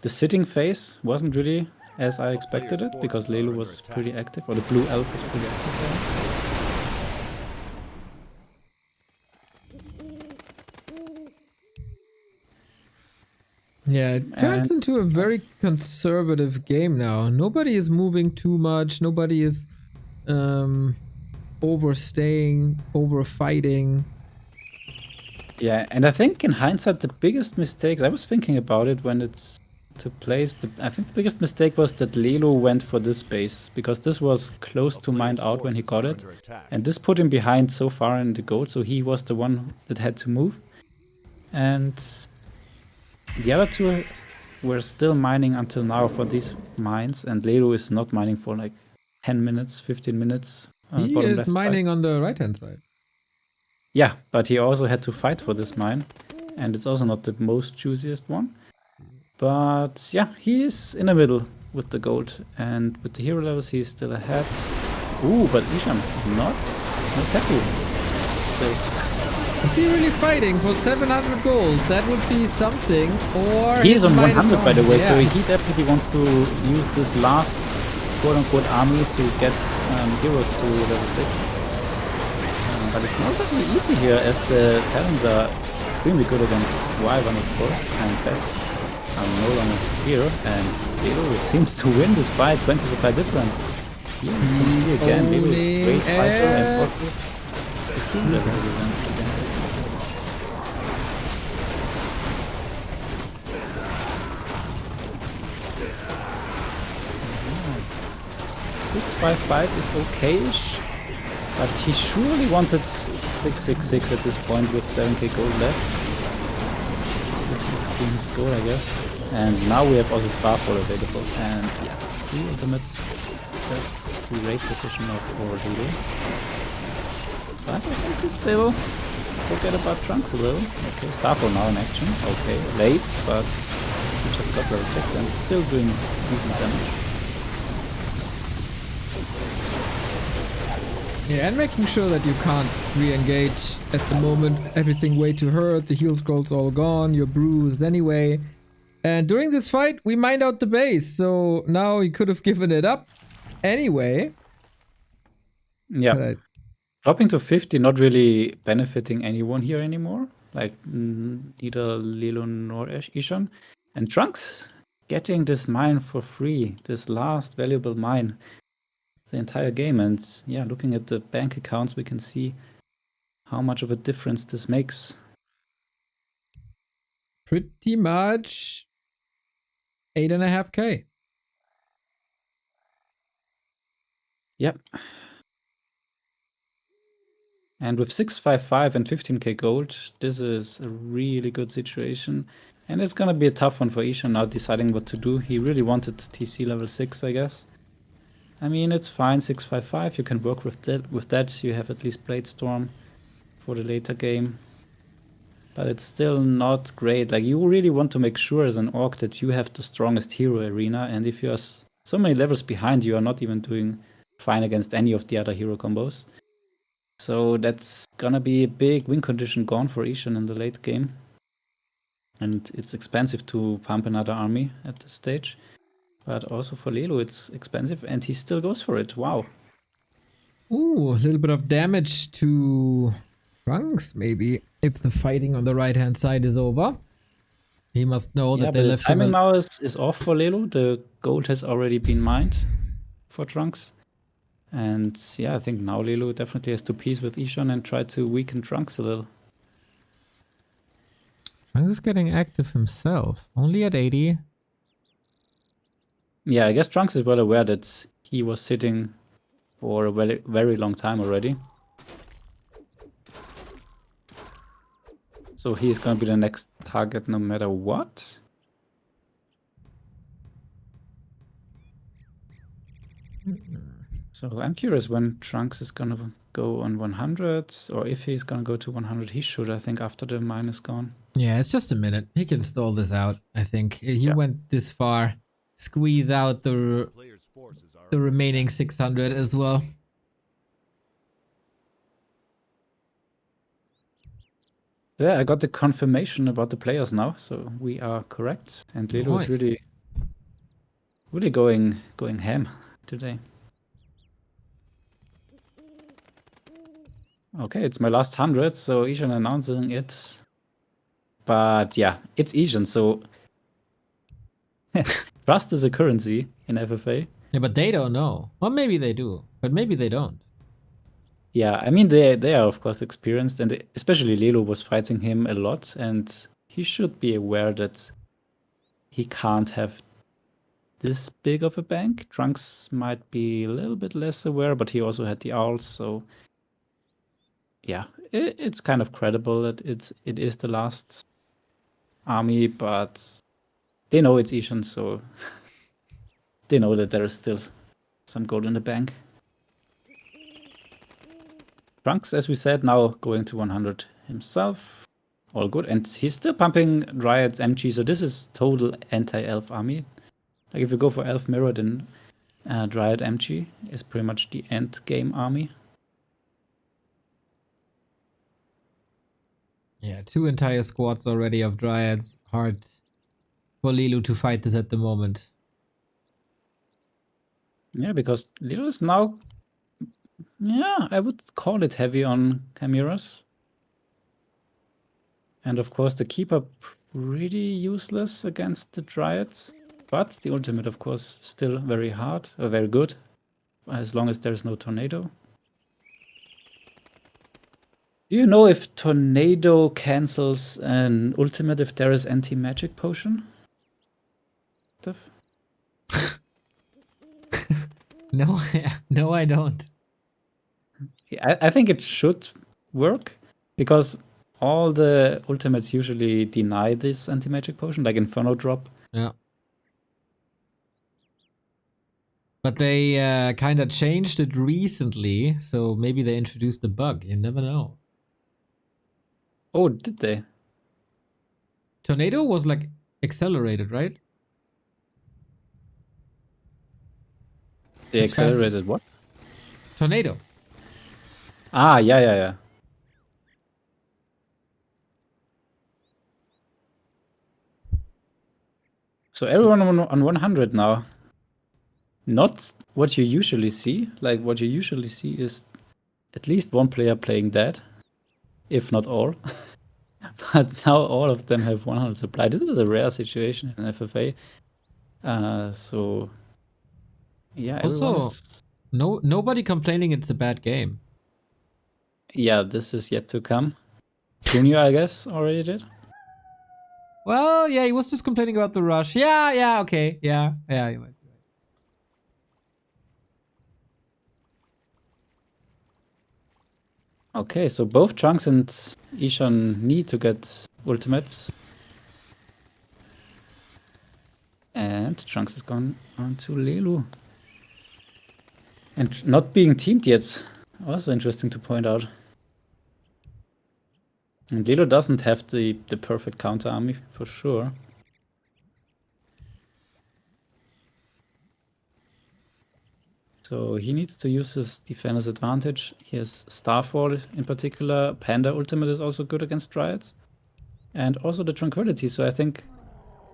sitting phase wasn't really as I expected it, because Lelu was pretty active, or the blue elf was pretty active there. Yeah, it turns into a very conservative game now. Nobody is moving too much. Nobody is overstaying, overfighting. Yeah, and I think in hindsight, the biggest mistakes, I was thinking about it when it's to place. I think the biggest mistake was that Lelo went for this base, because this was close to mined out when he got it. Under attack. And this put him behind so far in the gold, so he was the one that had to move. And the other two were still mining until now for these mines, and Lelo is not mining for like 10 minutes, 15 minutes. He bottom is left side. mining on the right-hand side. Yeah, but he also had to fight for this mine, and it's also not the most juiciest one. But yeah, he is in the middle with the gold, and with the hero levels he's still ahead. Ooh, but Ishan not happy. Is he really fighting for 700 gold? That would be something. Or He is on minus 100 by the way, so yeah. he definitely wants to use this last quote-unquote army to get heroes to level 6. But it's not really easy here, as the talents are extremely good against Wyvern, of course, and pets are no longer here, and Lelo seems to win this fight, 20 supply difference. Here you can see again, Lelo owning great fighter and it. fought the 2 levels eventually. 655 is okay-ish, but he surely wanted 666 at this point with 7k gold left. It's his goal, I guess. And now we have also Starfall available, and yeah, 3 ultimates. That's the great position of for Lelo. But I think we still forget about Trunks a little. Okay, Starfall now in action. Okay, late, but he just got level 6 and it's still doing decent damage. Yeah, and making sure that you can't re-engage at the moment. Everything way too hurt, the heal scroll's all gone, you're bruised anyway. And during this fight, we mined out the base, so now he could have given it up anyway. Yeah. But Dropping to 50, not really benefiting anyone here anymore. Like, neither Lelo nor Ishan. And Trunks getting this mine for free, this last valuable mine, the entire game. And yeah, looking at the bank accounts, we can see how much of a difference this makes. pretty much 8.5k. Yep. And with 655 and 15k gold, this is a really good situation. And it's gonna be a tough one for Ishan now deciding what to do. He really wanted TC level 6, I guess. I mean, it's fine, 655, you can work with that. You have at least Bladestorm for the later game. But it's still not great. Like, you really want to make sure as an orc that you have the strongest hero arena, and if you are so many levels behind, you are not even doing fine against any of the other hero combos. So that's gonna be a big win condition gone for Ishan in the late game. And it's expensive to pump another army at this stage. But also for Lelo, it's expensive, and he still goes for it. Wow. Ooh, a little bit of damage to Trunks, maybe, if the fighting on the right-hand side is over. He must know Yeah, that but they the left him. timing now is off for Lelo. The gold has already been mined for Trunks. And yeah, I think now Lelo definitely has to piece with Ishan and try to weaken Trunks a little. Trunks is getting active himself, only at 80. Yeah, I guess Trunks is well aware that he was sitting for a very, very long time already. So he's gonna be the next target no matter what. So I'm curious when Trunks is gonna go on 100, or if he's gonna go to 100. He should, I think, after the mine is gone. Yeah, it's just a minute. He can stall this out, I think. He Yeah. went this far. Squeeze out the Player's forces are the remaining 600 as well. Yeah, I got the confirmation about the players now, so we are correct. And Lelo Nice. is really going ham today. Okay, it's my last 100, so Ishan announcing it. But yeah, it's Ishan, so trust is a currency in FFA. Yeah, but they don't know. Well, maybe they do, but maybe they don't. Yeah, I mean, they are, of course, experienced, and especially Lelo was fighting him a lot, and he should be aware that he can't have this big of a bank. Trunks might be a little bit less aware, but he also had the owls, so yeah, it's kind of credible that it is the last army, but they know it's Ishan, so they know that there is still some gold in the bank. Trunks, as we said, now going to 100 himself. All good. And he's still pumping Dryads MG, so this is total anti-elf army. Like if you go for Elf Mirror, then Dryad MG is pretty much the end game army. Yeah, 2 entire squads already of Dryads. Hard for Lilu to fight this at the moment. Yeah, because Lilu is now, yeah, I would call it heavy on Chimeras. And of course the Keeper pretty useless against the Dryads. But the ultimate, of course, still very hard, very good, as long as there's no tornado. Do you know if tornado cancels an ultimate if there is anti-magic potion? No, no, I don't. I think it should work because all the ultimates usually deny this anti-magic potion, like Inferno Drop. Yeah. But they kind of changed it recently, so maybe they introduced the bug. You never know. Oh, did they? Tornado was like accelerated, right? They It's faster. accelerated what? Tornado. Ah, yeah. So everyone on 100 now. Not what you usually see. Like what you usually see is at least one player playing dead, if not all. But now all of them have 100 supply. This is a rare situation in FFA. So yeah, everyone Also, is... nobody complaining it's a bad game. Yeah, this is yet to come. Junior, I guess, already did. Well, yeah, he was just complaining about the rush. Yeah, okay. Yeah, you might be right. Okay, so both Trunks and Ishan need to get ultimates. And Trunks is gone on to Lelu. And not being teamed yet. Also interesting to point out. And Lelu doesn't have the perfect counter army for sure. So he needs to use his defender's advantage. He has Starfall in particular. Panda ultimate is also good against Dryads. And also the Tranquility. So I think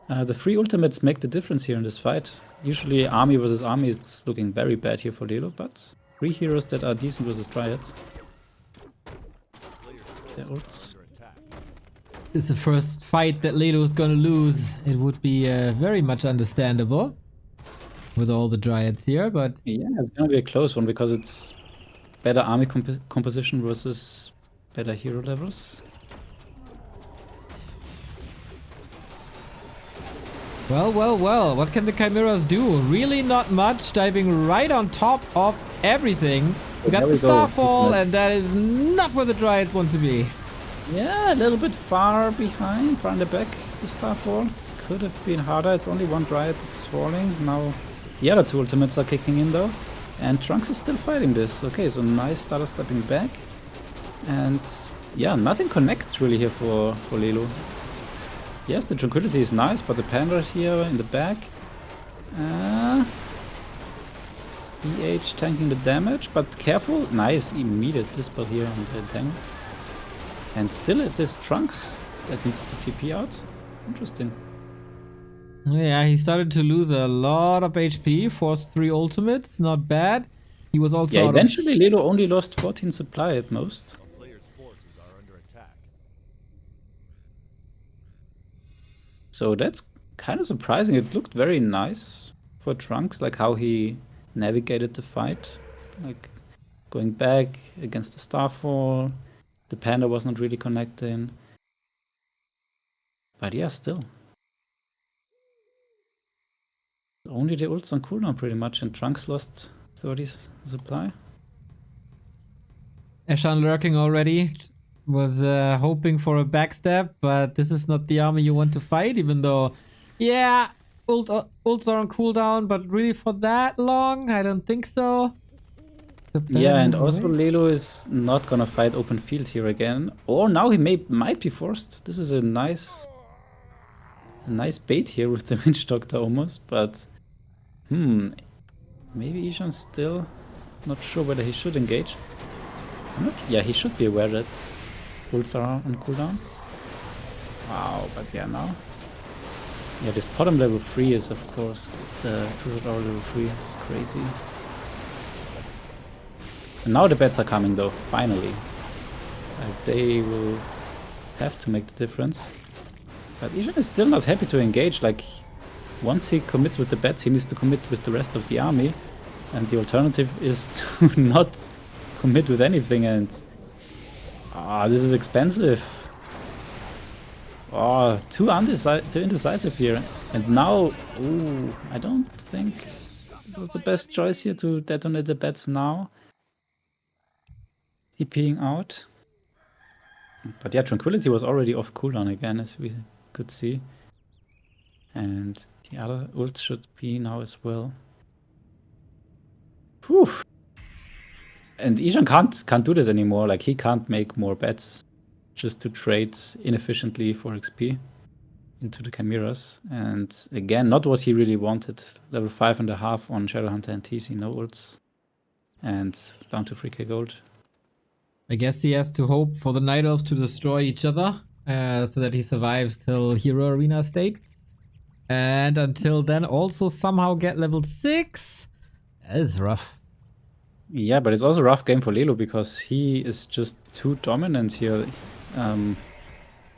the 3 ultimates make the difference here in this fight. Usually army versus army, it's looking very bad here for Lelo, but 3 heroes that are decent versus Dryads. Their ults. This is the first fight that Lelo is gonna lose. It would be very much understandable with all the Dryads here, but Yeah, it's gonna be a close one because it's better army composition versus better hero levels. well, what can the Chimeras do? Really not much, diving right on top of everything. We got There the we go. Starfall, and that is not where the Dryads want to be. Yeah, a little bit far behind, far in the back, the Starfall. Could have been harder, it's only one Dryad that's falling. Now the other 2 ultimates are kicking in though. And Trunks is still fighting this. Okay, so nice starter stepping back. And yeah, nothing connects really here for Lelo. Yes, the Tranquility is nice, but the Panda here in the back. BH tanking the damage, but careful. Nice immediate dispel here on the tank. And still it is Trunks that needs to TP out. Interesting. Yeah, he started to lose a lot of HP, forced 3 ultimates, not bad. He was also Yeah, out eventually Lelo only lost 14 supply at most. A player's forces are under attack. So that's kind of surprising. It looked very nice for Trunks, like how he navigated the fight. Like going back against the Starfall. The Panda was not really connecting. But yeah, still. only the ults on cooldown pretty much, and Trunks lost 30 supply. Ashan lurking already. Was hoping for a backstab, but this is not the army you want to fight, even though, yeah, ults are on cooldown, but really for that long? I don't think so. Yeah, and also Lelo is not gonna fight open field here again. Or now he might be forced. This is a nice bait here with the Witch Doctor almost, but maybe Ishan's still not sure whether he should engage. Yeah, he should be aware that ults are on cooldown. Wow, but yeah, now. Yeah, this bottom level 3 is, of course, the Truth Hour level 3 is crazy. And now the bets are coming though, finally. Like, they will have to make the difference. But Ishan is still not happy to engage. Like, once he commits with the bets, he needs to commit with the rest of the army. And the alternative is to not commit with anything. And this is expensive. Oh, too indecisive here. And now, I don't think it was the best choice here to detonate the bets now. TPing out. But yeah, Tranquility was already off cooldown again, as we could see. And the other ult should be now as well. Whew. And Ishan can't do this anymore. Like, he can't make more bets just to trade inefficiently for XP into the Chimeras. And again, not what he really wanted. Level 5.5 on Shadowhunter and TC, no ults. And down to 3k gold. I guess he has to hope for the Night Elves to destroy each other so that he survives till Hero Arena states. And until then also somehow get level 6. That is rough. Yeah, but it's also a rough game for Lelo because he is just too dominant here.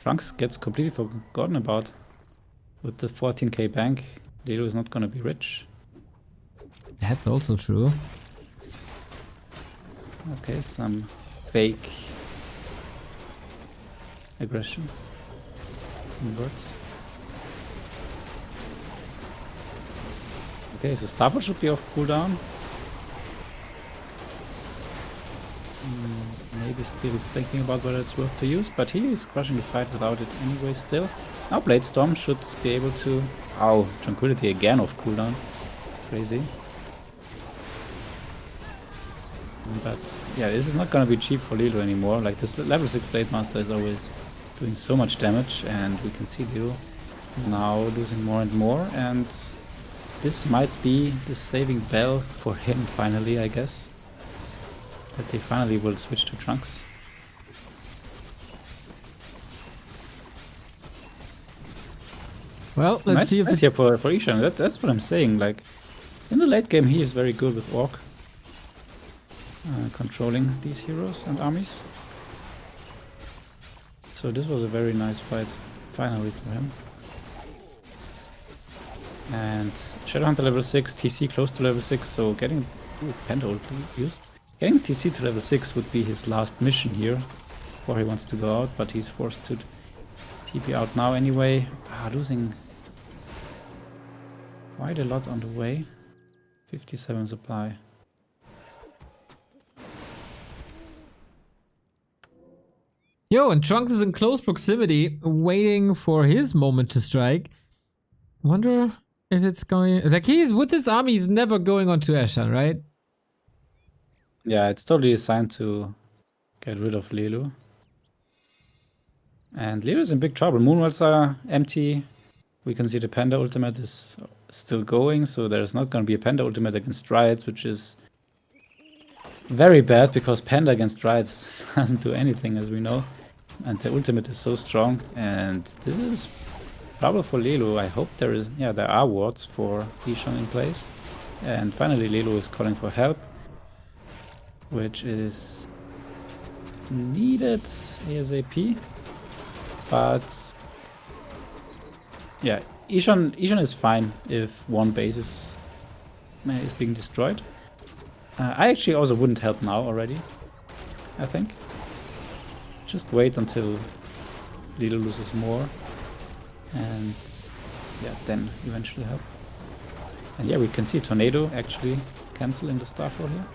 Trunks gets completely forgotten about. With the 14k bank, Lelo is not going to be rich. That's also true. Okay, some fake aggression. Inverts. Okay, so Starfall should be off cooldown. Maybe still thinking about whether it's worth to use, but he is crushing the fight without it anyway still. Now Bladestorm should be able to... Ow, Tranquility again off cooldown. Crazy. But yeah, this is not gonna be cheap for Lelo anymore. Like, this level 6 Blade Master is always doing so much damage, and we can see Lelo now losing more and more, and this might be the saving bell for him finally, I guess. That they finally will switch to Trunks. Well, let's see if it's here for Ishan. That's what I'm saying. Like, in the late game, he is very good with Orc. Controlling these heroes and armies. So this was a very nice fight, finally, for him. And Shadowhunter level 6, TC close to level 6, so getting Panda ult used. Getting TC to level 6 would be his last mission here, before he wants to go out, but he's forced to TP out now anyway. Losing quite a lot on the way. 57 supply. Yo, and Trunks is in close proximity, waiting for his moment to strike. Wonder if it's going... Like, he's with his army, he's never going on to Ashan, right? Yeah, it's totally assigned to get rid of Lelo. And Lelo's in big trouble. Moonwells are empty. We can see the Panda ultimate is still going, so there's not going to be a Panda ultimate against Dryads, which is very bad because Panda against Dryads doesn't do anything, as we know. And the ultimate is so strong, and this is trouble for Lelo. I hope there are wards for Ishan in place. And finally Lelo is calling for help, which is needed ASAP. But yeah, Ishan is fine if one base is being destroyed. I actually also wouldn't help now already, I think. Just wait until Lelo loses more, and yeah, then eventually help. And yeah, we can see Tornado actually canceling the Starfall here.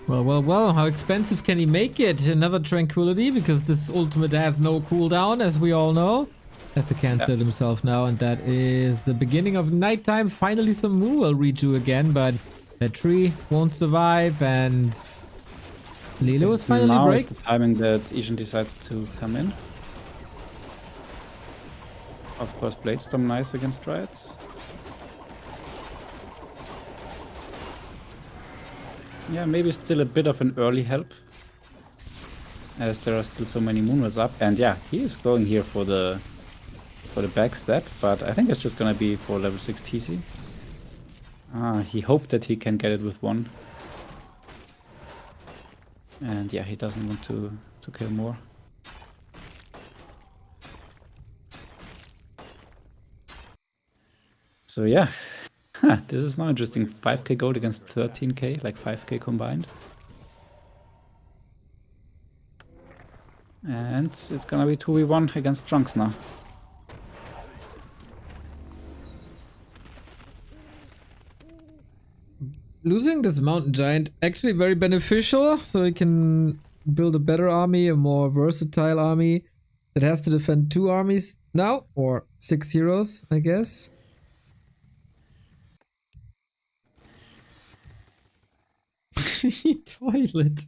Well, how expensive can he make it? Another Tranquility, because this ultimate has no cooldown, as we all know. Has to cancel it himself now, and that is the beginning of nighttime. Finally some Moon will redo again, but that tree won't survive, and Lilo is finally now break. it's the timing that Ishan decides to come in. Of course, Bladestorm nice against Dryads. Yeah, maybe still a bit of an early help, as there are still so many Moonwells up. And yeah, he is going here for the backstab, but I think it's just gonna be for level 6 TC. He hoped that he can get it with one. And yeah, he doesn't want to kill more. So yeah, this is now interesting. 5k gold against 13k, like 5k combined. And it's gonna be 2v1 against Trunks now. Losing this mountain giant actually very beneficial, so he can build a better army, a more versatile army that has to defend 2 armies now, or 6 heroes, I guess. Toilet.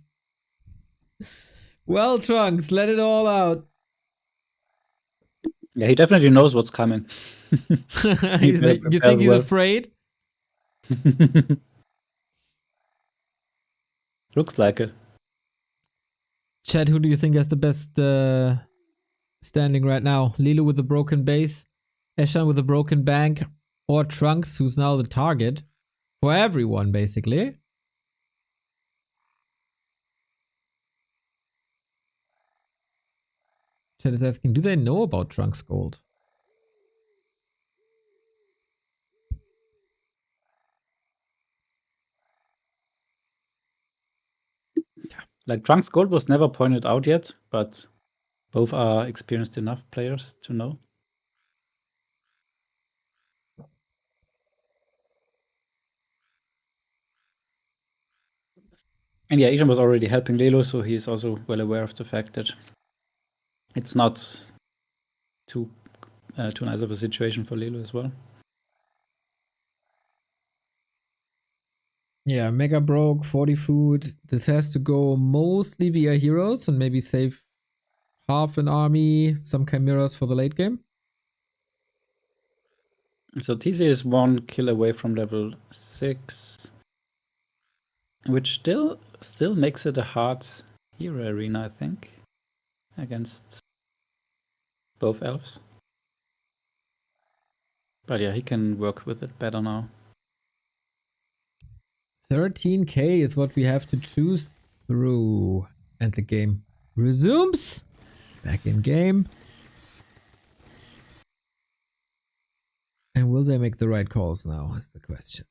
Well, Trunks, let it all out. Yeah, he definitely knows what's coming. You think he's afraid? Looks like it. Chad, who do you think has the best standing right now? Lilo with the broken base, Eshan with the broken bank, or Trunks, who's now the target for everyone, basically? Chad is asking, do they know about Trunks Gold? Like, Trunks Gold was never pointed out yet, but both are experienced enough players to know. And yeah, Ishan was already helping Lelo, so he's also well aware of the fact that it's not too nice of a situation for Lelo as well. Yeah, Mega broke, 40 food. This has to go mostly via heroes and maybe save half an army, some chimeras for the late game. So TC is 1 kill away from level 6, which still makes it a hard hero arena, I think, against both elves. But yeah, he can work with it better now. 13k is what we have to choose through. And the game resumes. Back in game. And will they make the right calls now, is the question.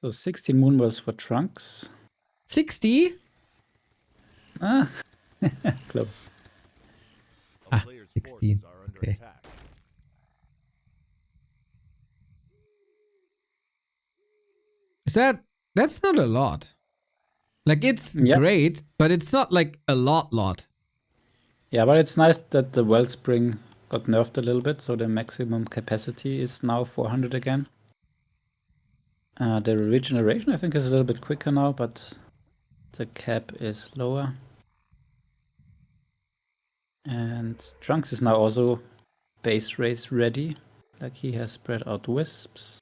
So 16 Moonwells for Trunks. 60? Ah, close. A player's 16. forces are under Okay. attack. That's not a lot. Like, it's Yeah. great, but it's not like a lot. Yeah, but it's nice that the Wellspring got nerfed a little bit, so the maximum capacity is now 400 again. The regeneration, I think, is a little bit quicker now, but the cap is lower. And Trunks is now also base race ready. Like, he has spread out wisps.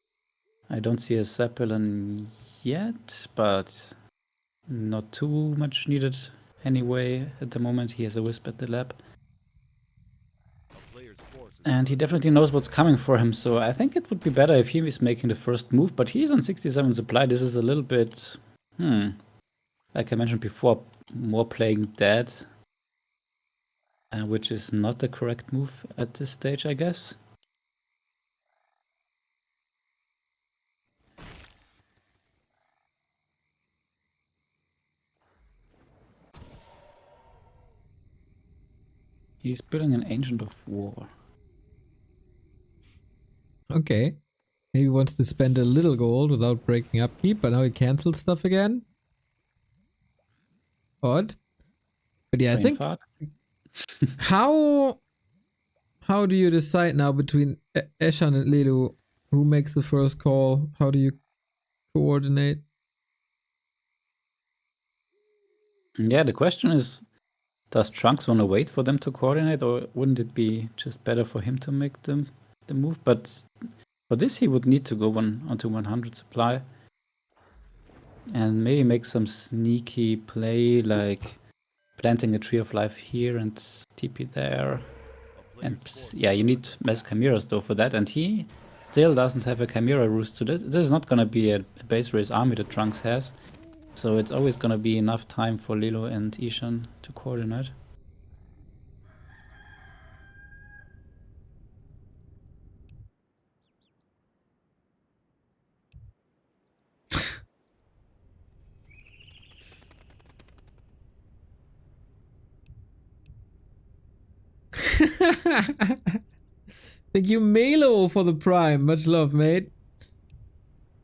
I don't see a Zeppelin yet, but not too much needed anyway at the moment. He has a wisp at the lab. A player's forces And he definitely knows what's coming for him, so I think it would be better if he was making the first move, but he's on 67 supply. This is a little bit, like I mentioned before, more playing dead, which is not the correct move at this stage, I guess. He's building an Ancient of War. Okay. Maybe he wants to spend a little gold without breaking upkeep, but now he cancels stuff again. Odd. But yeah, I Brain think fart. how do you decide now between Eshan and Lelu? Who makes the first call? How do you coordinate? Yeah, the question is, does Trunks want to wait for them to coordinate, or wouldn't it be just better for him to make the move? But for this, he would need to go onto 100 supply and maybe make some sneaky play, like planting a Tree of Life here and TP there. And yeah, you need mass chimeras though for that, and he still doesn't have a chimera roost. So this is not gonna be a base race army that Trunks has. So it's always gonna be enough time for Lilo and Ishan to coordinate. Thank you, Melo, for the prime. Much love, mate.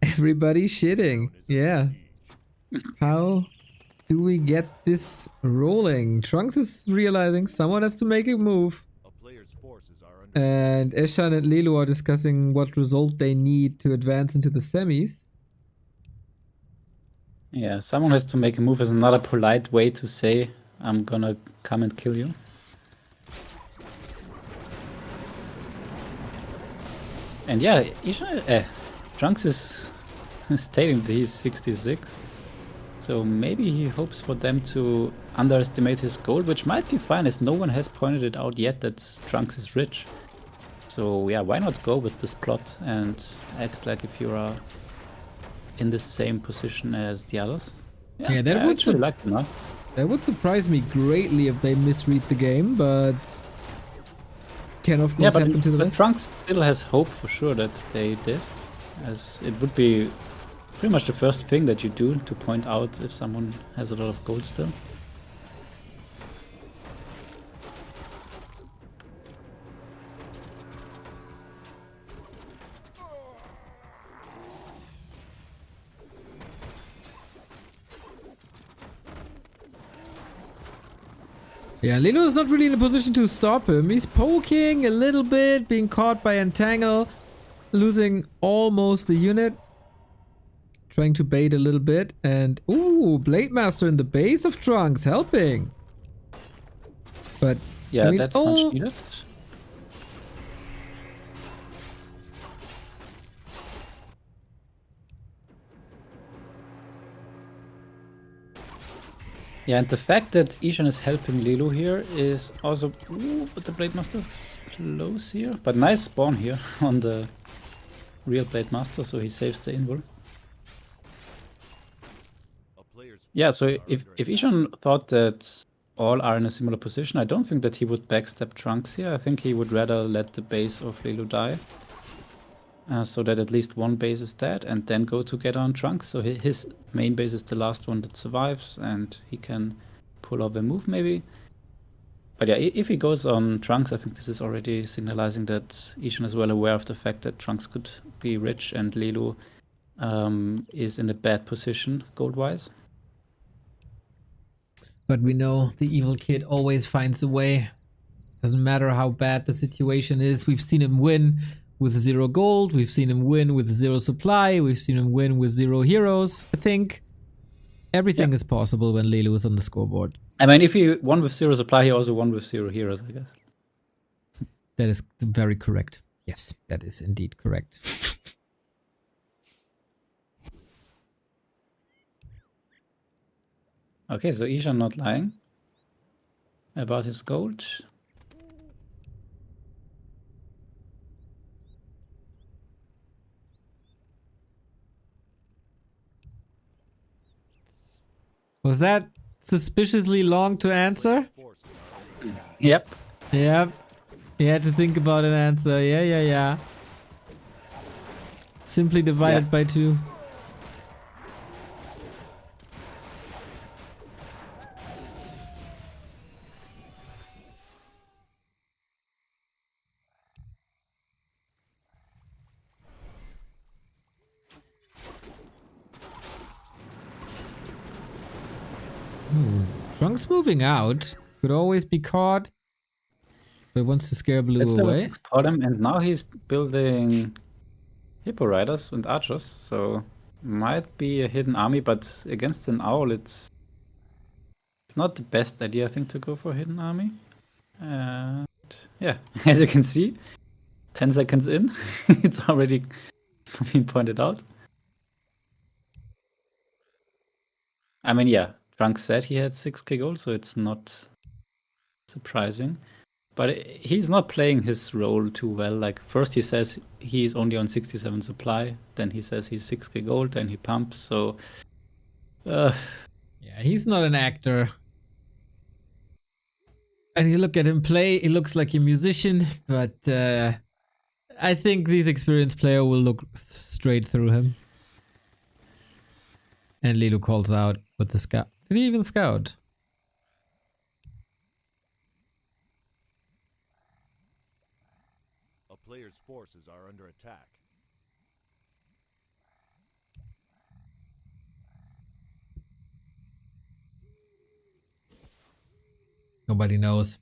Everybody shitting. Yeah. How do we get this rolling? Trunks is realizing someone has to make a move. A player's forces are under And Eshan and Lelu are discussing what result they need to advance into the semis. Yeah, someone has to make a move as another polite way to say, I'm gonna come and kill you. And yeah, Trunks is stating that he's 66. So maybe he hopes for them to underestimate his gold, which might be fine, as no one has pointed it out yet that Trunks is rich. So yeah, why not go with this plot and act like if you are in the same position as the others? Yeah, that I would actually like them, huh? That would surprise me greatly if they misread the game, but can of Yeah, course happen to the but rest. Trunks still has hope for sure that they did, as it would be pretty much the first thing that you do to point out if someone has a lot of gold still. Yeah, Lilo is not really in a position to stop him. He's poking a little bit, being caught by Entangle, losing almost a unit. Trying to bait a little bit, and ooh, Blade Master in the base of Trunks helping. But Yeah, I mean, that's oh, much needed. Yeah, and the fact that Ishan is helping Lilo here is also... Ooh, but the Blade Master's close here. But nice spawn here on the real Blade Master, so he saves the invul. a player's Yeah, so forces are if under Ishan thought that all are in a similar position, I don't think that he would backstab Trunks here. I think he would rather let the base of Lilo die. So that at least one base is dead, and then go to get on Trunks. So his main base is the last one that survives, and he can pull off a move maybe. But yeah, if he goes on Trunks, I think this is already signalizing that Ishan is well aware of the fact that Trunks could be rich and Lilo is in a bad position gold-wise. but we know the evil kid always finds a way. Doesn't matter how bad the situation is. We've seen him win with 0 gold. We've seen him win with 0 supply. We've seen him win with 0 heroes. I think everything is possible when Lelu is on the scoreboard. I mean, if he won with 0 supply, he also won with 0 heroes, I guess. That is very correct. Yes, that is indeed correct. Okay, so Ishan not lying about his gold. Was that suspiciously long to answer? forces are under Yep. Yep. You had to think about an answer. Yeah. Simply divided by 2. Trunks moving out. Could always be caught. But wants to scare Blue Let's away. export him, and now he's building Hippo Riders and Archers, so might be a hidden army, but against an Owl, it's not the best idea, I think, to go for a hidden army. And yeah, as you can see, 10 seconds in, it's already been pointed out. I mean, yeah, Trunks said he had 6k gold, so it's not surprising. But he's not playing his role too well. Like, first he says he's only on 67 supply, then he says he's 6k gold, then he pumps, so... Yeah, he's not an actor. And you look at him play, he looks like a musician, but I think this experienced player will look straight through him. And Lilo calls out with the scout. Did he even scout? A player's forces are under attack. Nobody knows.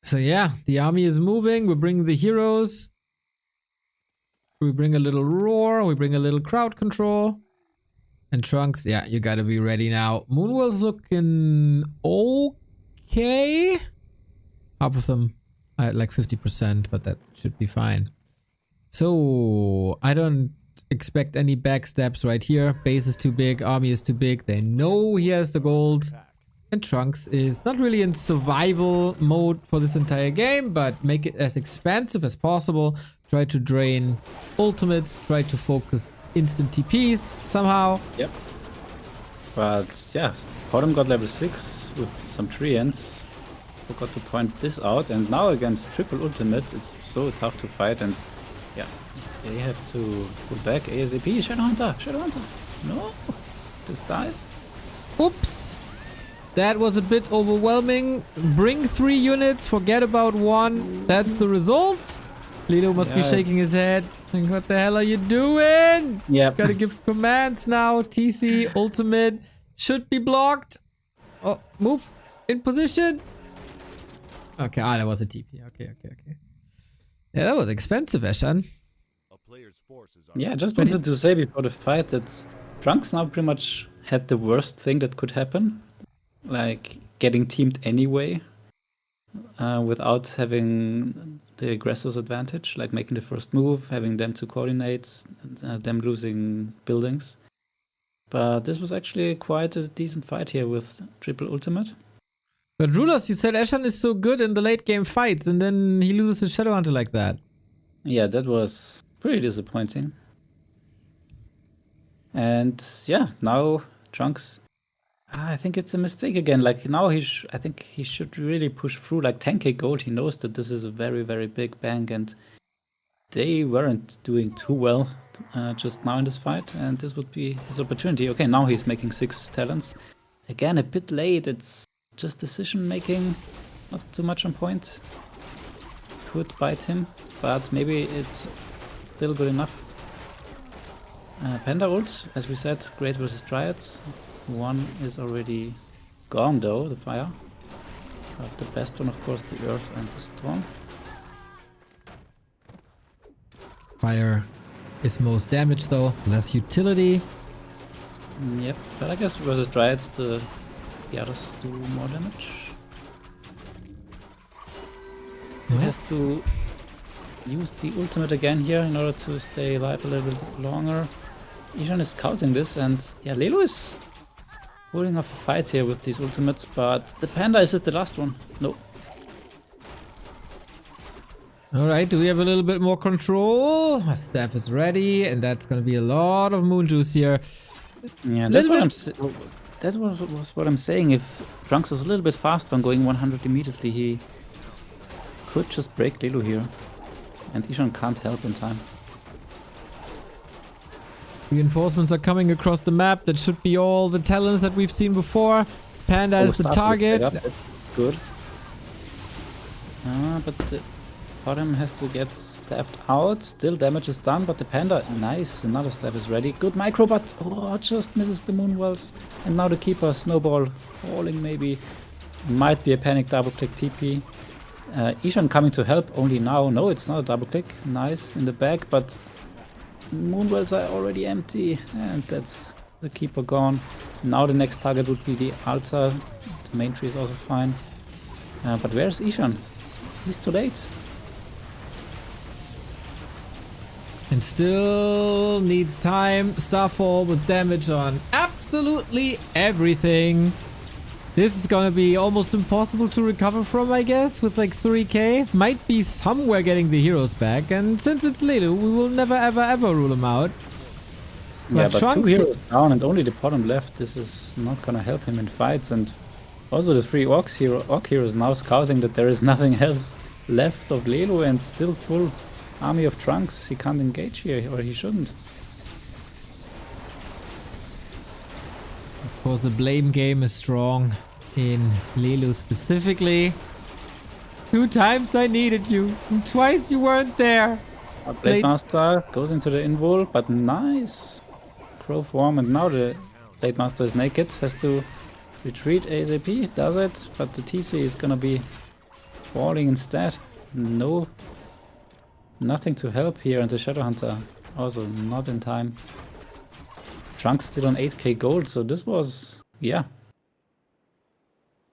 So yeah, the army is moving. We bring the heroes. We bring a little roar. We bring a little crowd control. And Trunks, yeah, you gotta be ready now. Moonwell's looking okay. Half of them at like 50%, but that should be fine. So I don't expect any backstabs right here. Base is too big, army is too big. They know he has the gold. And Trunks is not really in survival mode for this entire game, but make it as expansive as possible. Try to drain ultimates, try to focus instant TPs somehow. Yep. But yeah, Bottom got level 6 with some treants. Forgot to point this out, and now against triple ultimate, it's so tough to fight, and yeah, they have to pull back ASAP. Shadowhunter! Shadowhunter! No! This dies. Oops! That was a bit overwhelming. Bring 3 units, forget about 1. That's the result. Lido must be Yeah. shaking his head. Think, what the hell are you doing? Yep. Gotta give commands now. TC, ultimate, should be blocked. Oh, move in position. Okay, that was a TP. Okay. Yeah, that was expensive, Eshan. A player's forces are Yeah, just wanted to say before the fight that Trunks now pretty much had the worst thing that could happen. Like, getting teamed anyway. Without having the aggressor's advantage, like making the first move, having them to coordinate, and them losing buildings. But this was actually quite a decent fight here with triple ultimate. But Rulos, you said Eshan is so good in the late game fights, and then he loses to Shadowhunter like that. Yeah, that was pretty disappointing. And yeah, now Trunks, I think it's a mistake again. Like now I think he should really push through. Like 10k gold, he knows that this is a very, very big bank, and they weren't doing too well just now in this fight, and this would be his opportunity. Okay, now he's making 6 talents. Again, a bit late. It's just decision making, not too much on point. Could bite him, but maybe it's still good enough. Panda ult, as we said, great versus Dryads. One is already gone though, the fire. But the best one, of course, the earth and the storm. Fire is most damage though, less utility. Yep, but I guess versus Dryads, the others do more damage. He has to use the ultimate again here in order to stay alive a little bit longer. Ishan is scouting this, and yeah, Lelo is holding off a fight here with these ultimates, but the Panda is the last one. No. Alright, do we have a little bit more control? My staff is ready, and that's gonna be a lot of moon juice here. Yeah, that's Little what that was what I'm saying. If Trunks was a little bit faster on going 100 immediately, he could just break Lelo here. And Ishan can't help in time. Reinforcements are coming across the map. That should be all the talents that we've seen before. Panda is the Starfleet target. back up, that's good. But Bottom has to get staffed out. Still damage is done, but the Panda, nice, another staff is ready. Good micro, but oh, just misses the Moonwells. And now the Keeper, Snowball, falling maybe. Might be a panic double click TP. Ishan coming to help only now. No, it's not a double click. Nice in the back, but Moonwells are already empty. And that's the Keeper gone. Now the next target would be the Altar. The main tree is also fine. But where's Ishan? He's too late. And still needs time. Starfall with damage on absolutely everything. This is gonna be almost impossible to recover from, I guess, with like 3k. Might be somewhere getting the heroes back. And since it's Lelu, we will never ever rule him out. Yeah, but Trunks 2 heroes down and only the bottom left. This is not gonna help him in fights. And also the 3 Orc heroes now scouting that there is nothing else left of Lelu and still full army of Trunks. He can't engage here, or he shouldn't. Of course, the blame game is strong in Lelu specifically. 2 times I needed you, and twice you weren't there. Blade Master goes into the invul, but nice. Crow form, and now the Blade Master is naked. Has to retreat ASAP, does it? But the TC is gonna be falling instead. No. Nothing to help here, and the Shadow Hunter also not in time. Trunks still on 8k gold, so this was, yeah,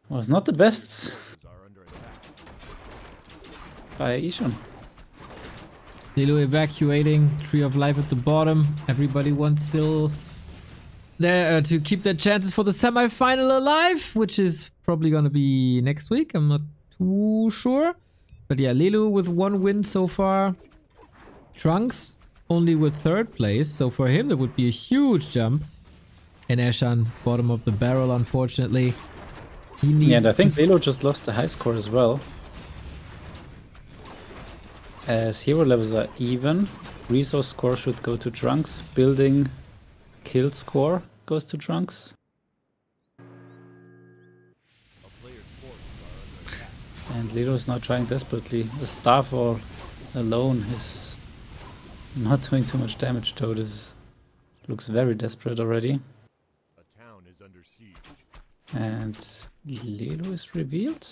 was not the best Are under attack. by Ishan. Lelu evacuating, Tree of Life at the bottom. Everybody wants still there to keep their chances for the semi-final alive, which is probably gonna be next week. I'm not too sure. But yeah, Lelu with 1 win so far. Trunks only with 3rd place, so for him that would be a huge jump. And Eshan, bottom of the barrel, unfortunately. He needs Yeah, and I think to Lelu just lost the high score as well. As hero levels are even, resource score should go to Trunks, building kill score goes to Trunks. A player's forces are under attack. And Lelu is now trying desperately. The Starfall alone is not doing too much damage though. This looks very desperate already. A town is under siege. And Lelu is revealed.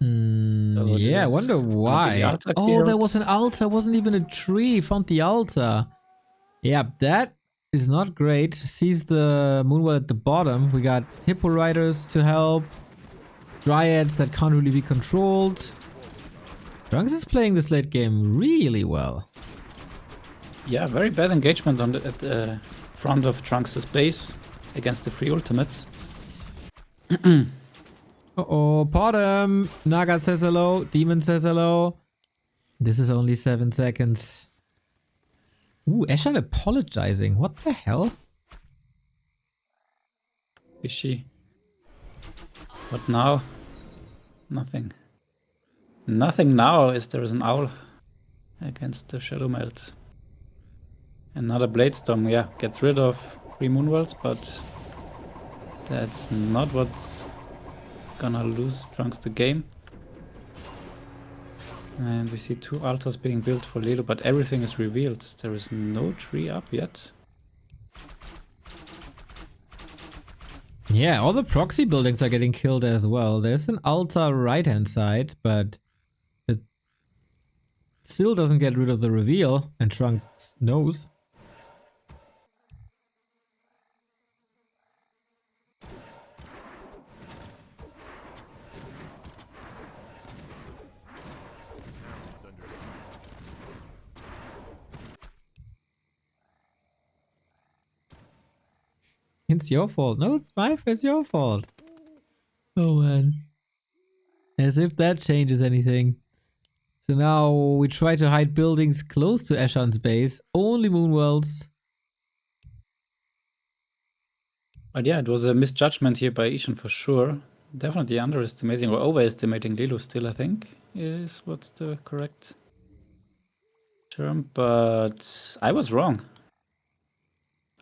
So yeah, I this wonder is gonna be the why. altar Oh, cleared. there was an altar. Wasn't even a tree. Found the altar. Yeah, that is not great. Sees the Moonwell at the bottom. We got Hippo Riders to help. Dryads that can't really be controlled. Trunks is playing this late game really well. Yeah, very bad engagement on at the front of Trunks' base against the 3 ultimates. Uh-oh, bottom. Naga says hello. Demon says hello. This is only 7 seconds. Ooh, Eshan apologizing. What the hell? Fishy. What now? Nothing. Nothing now is there is an owl against the Shadow Melt. Another Blade Storm, yeah, gets rid of 3 Moonwells, but that's not what's gonna lose Trunks the game. And we see 2 altars being built for Lelu, but everything is revealed. There is no tree up yet. Yeah, all the proxy buildings are getting killed as well. There's an altar right hand side, but it still doesn't get rid of the reveal, and Trunks knows. Town is under siege. It's your fault. No, it's your fault. Oh man. As if that changes anything. So now we try to hide buildings close to Eshan's base. Only Moonwells. But yeah, it was a misjudgment here by Ishan for sure. Definitely underestimating or overestimating Lelu still, I think, is what's the correct term. But I was wrong.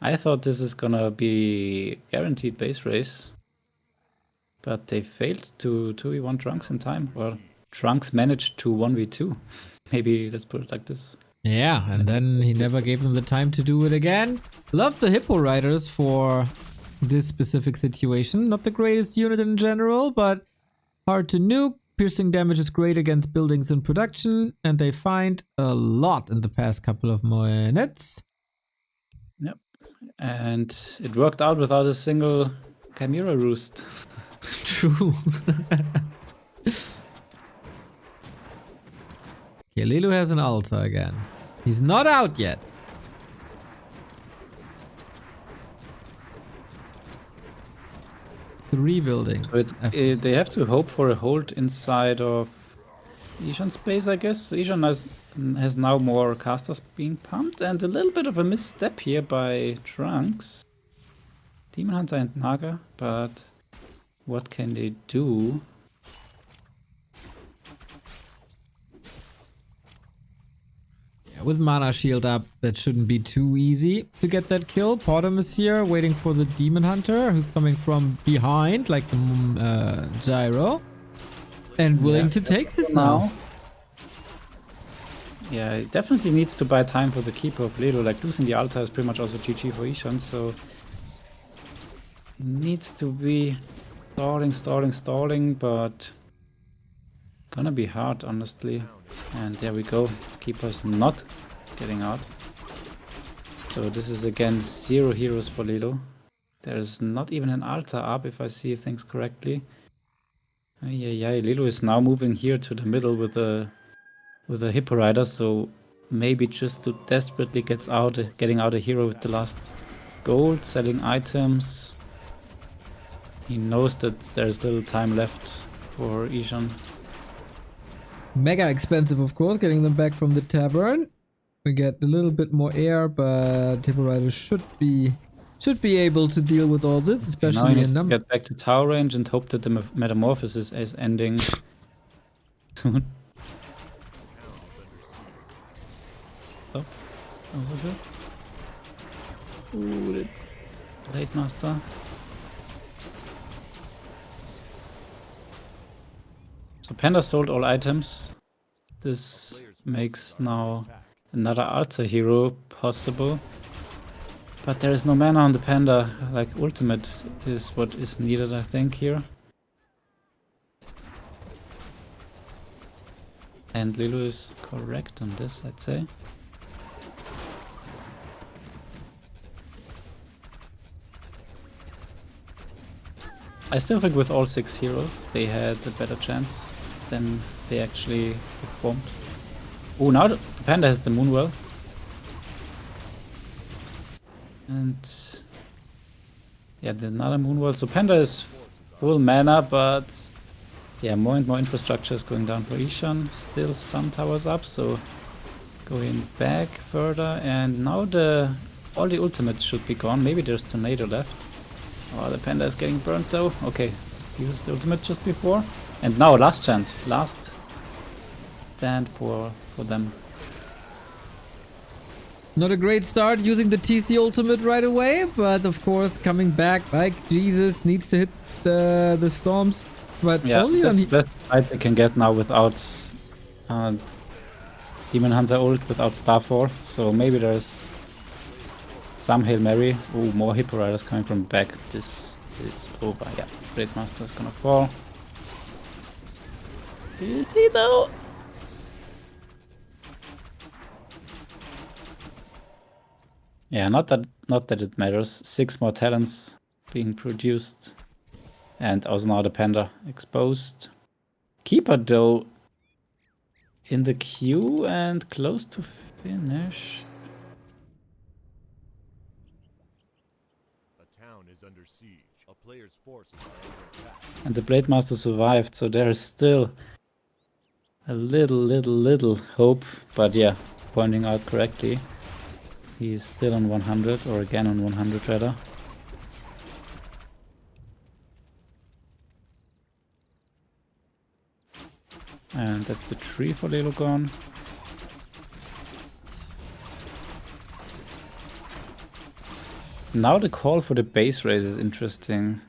I thought this is gonna be guaranteed base race. But they failed to 2v1 Trunks in time. Well, Trunks managed to 1v2. Maybe let's put it like this. Yeah, and then he never gave them the time to do it again. Love the Hippo Riders for this specific situation. Not the greatest unit in general, but hard to nuke. Piercing damage is great against buildings in production, and they find a lot in the past couple of minutes. Yep. And it worked out without a single Chimera roost. True. Okay, Lilu has an altar again. He's not out yet. Three buildings. So they have to hope for a hold inside of Ishan's base, I guess. So Ishan has now more casters being pumped, and a little bit of a misstep here by Trunks. Demon Hunter and Naga, but what can they do? Yeah, with Mana Shield up, that shouldn't be too easy to get that kill. Potom is here, waiting for the Demon Hunter, who's coming from behind, like the Gyro. And willing to take this now. Yeah, it definitely needs to buy time for the Keeper of Ledo. Like, losing the altar is pretty much also GG for Ishan, so... It needs to be stalling, but... Gonna be hard, honestly. And there we go. Keeper's not getting out. So this is again 0 heroes for Lilo. There's not even an altar up, if I see things correctly. Yeah, Lilo is now moving here to the middle with a Hippo Rider, so maybe just to desperately getting out a hero with the last gold, selling items. He knows that there's little time left for Ishan. Mega expensive, of course, getting them back from the tavern. We get a little bit more air, but Hippo Rider should be able to deal with all this, especially in number. Get back to tower range and hope that the metamorphosis is ending soon. Oh, over there. Ooh, the Late Master. So Panda sold all items. This makes now another altar hero possible. But there is no mana on the Panda. Like, ultimate is what is needed, I think, here. And Lilu is correct on this, I'd say. I still think with all 6 heroes, they had a better chance than they actually performed. Oh, now the Panda has the Moonwell. And yeah, there's another Moonwell. So Panda is full mana, but yeah, more and more infrastructure is going down for Ishan. Still some towers up, so going back further. And now all the ultimates should be gone. Maybe there's Tornado left. Oh, the Panda is getting burnt though. Okay, he used the ultimate just before. And now last chance, last stand for them. Not a great start using the TC ultimate right away, but of course coming back like Jesus needs to hit the storms, but Yeah, only on best fight they can get now without Demon Hunter ult, without Starfall. So maybe there's some Hail Mary. Oh, more Hippo Riders coming from back. This is over. Yeah, Great Master is gonna fall. Is he though? Yeah, not that it matters. 6 more talents being produced. And also now the Panda exposed. Keeper though in the queue and close to finish. A town is under siege. A player's forces are under attack. And the Blade Master survived, so there is still a little hope. But yeah, pointing out correctly, he's still on 100, or again on 100 rather. And that's the tree for Lelo gone. Now the call for the base race is interesting.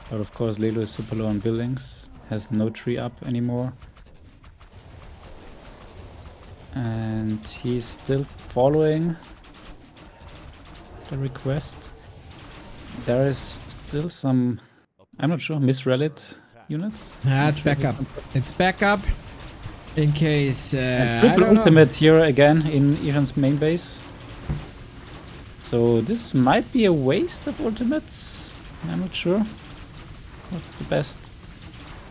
But of course, Lelo is super low on buildings, has no tree up anymore. And he's still following the request. There is still some, I'm not sure, misrallied units. Ah, it's Not sure if back up. on- It's back up. In case, And I triple don't know. ultimate here again in Iran's main base. So this might be a waste of ultimates. I'm not sure what's the best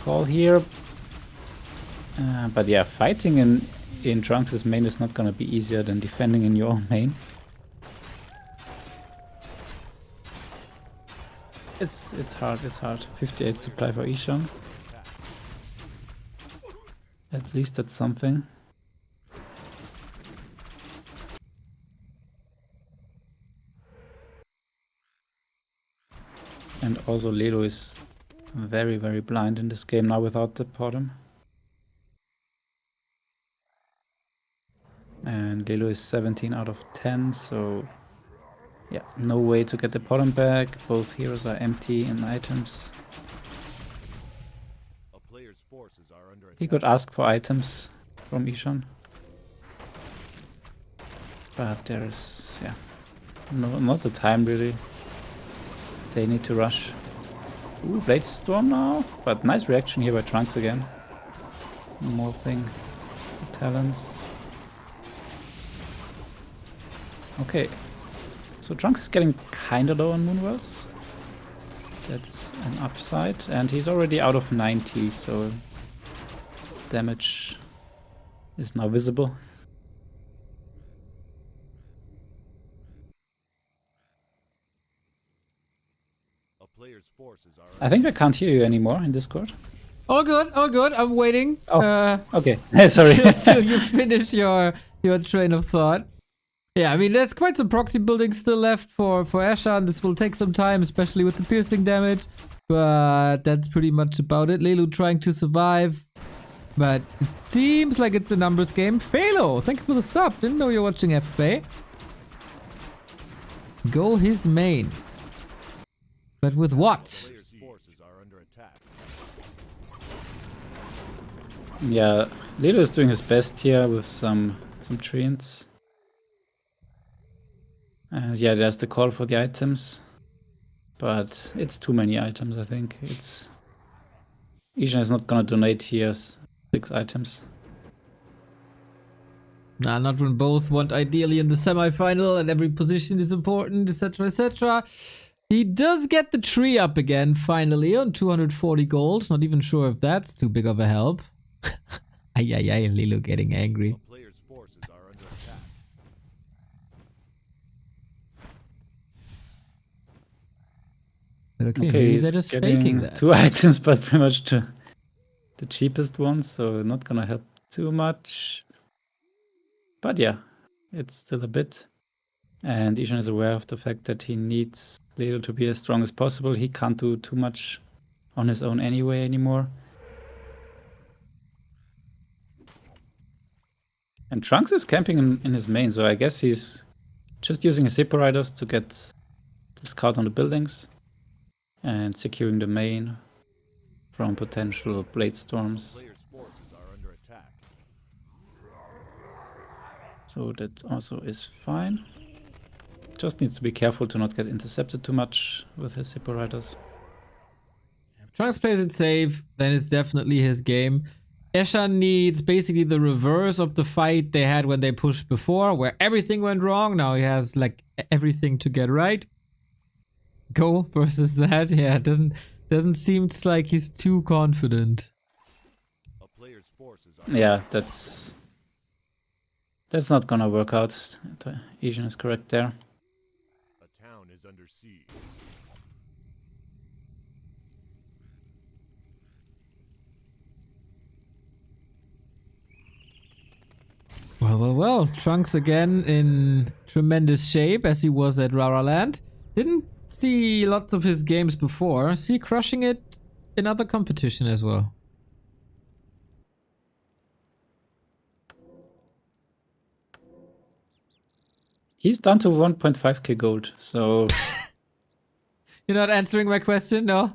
call here. But yeah, fighting in Trunks' main is not gonna be easier than defending in your own main. It's hard, it's hard. 58 supply for Ishan. At least that's something. And also Lelo is very, very blind in this game now without the bottom. And Lelo is 17 out of 10, so yeah, no way to get the bottom back. Both heroes are empty in items. A player's forces are under He attack. could ask for items from Ishan. But there's, yeah, no, not the time really. They need to rush. Ooh, Blade Storm now. But nice reaction here by Trunks again. Morphing the talents. Okay. So Trunks is getting kinda low on Moonwells. That's an upside. And he's already out of 90, so damage is now visible. A player's forces are I think I can't hear you anymore in Discord. All good, all good. I'm waiting. Oh. Okay, sorry. Till you finish your train of thought. Yeah, I mean, there's quite some proxy building still left for Ashan. This will take some time, especially with the piercing damage. But that's pretty much about it. Lelu trying to survive. But it seems like it's a numbers game. Phalo, thank you for the sub. Didn't know you're watching FFA. Go his main. But with what? player's forces are under attack. Yeah, Lelo is doing his best here with some treants. Yeah, there's the call for the items. But it's too many items, I think. Ishan is not gonna donate here 6 items. Nah, not when both want ideally in the semi-final and every position is important, etc, etc. He does get the tree up again, finally, on 240 gold. Not even sure if that's too big of a help. Ay, Lilo getting angry. A player's forces are under attack. But okay, Okay, maybe he's they're just getting faking that. 2 items, but pretty much the cheapest ones, so not gonna help too much. But yeah, it's still a bit. And Ishan is aware of the fact that he needs Lelo to be as strong as possible. He can't do too much on his own anyway anymore. And Trunks is camping in his main, so I guess he's just using his Hippo Riders to get the scout on the buildings and securing the main from potential blade storms. Player's forces are under attack. So that also is fine. Just needs to be careful to not get intercepted too much with his Hippo Riders. If Trunks plays it safe, then it's definitely his game. Eshan needs basically the reverse of the fight they had when they pushed before, where everything went wrong. Now he has like everything to get right. Go versus that, yeah, doesn't seem like he's too confident. A player's forces are Yeah, that's not gonna work out. Ishan is correct there. A town is under siege. Well, Trunks again in tremendous shape as he was at RARALAN. Didn't see lots of his games before. See crushing it in other competition as well. He's down to 1.5k gold, so You're not answering my question, no?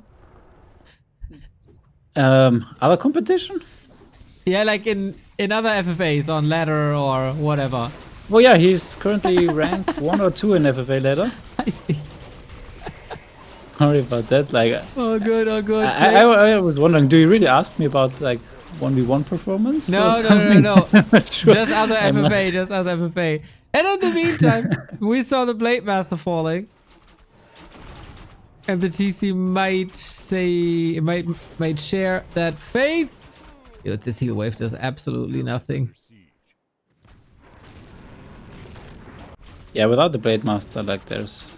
Other competition? Yeah, like in other FFAs on ladder or whatever. Well, yeah, he's currently ranked 1 or 2 in FFA ladder. I see. Sorry about that. Like, Oh, good, oh, good. I was wondering, do you really ask me about like 1v1 performance? or No, no, no, something? no. I'm not sure. Just other I FFA, must- just other FFA. And in the meantime, we saw the Blade Master falling. And the TC might say, might share that faith. Yo, this heal wave does absolutely nothing. Yeah, without the Blade Master, like there's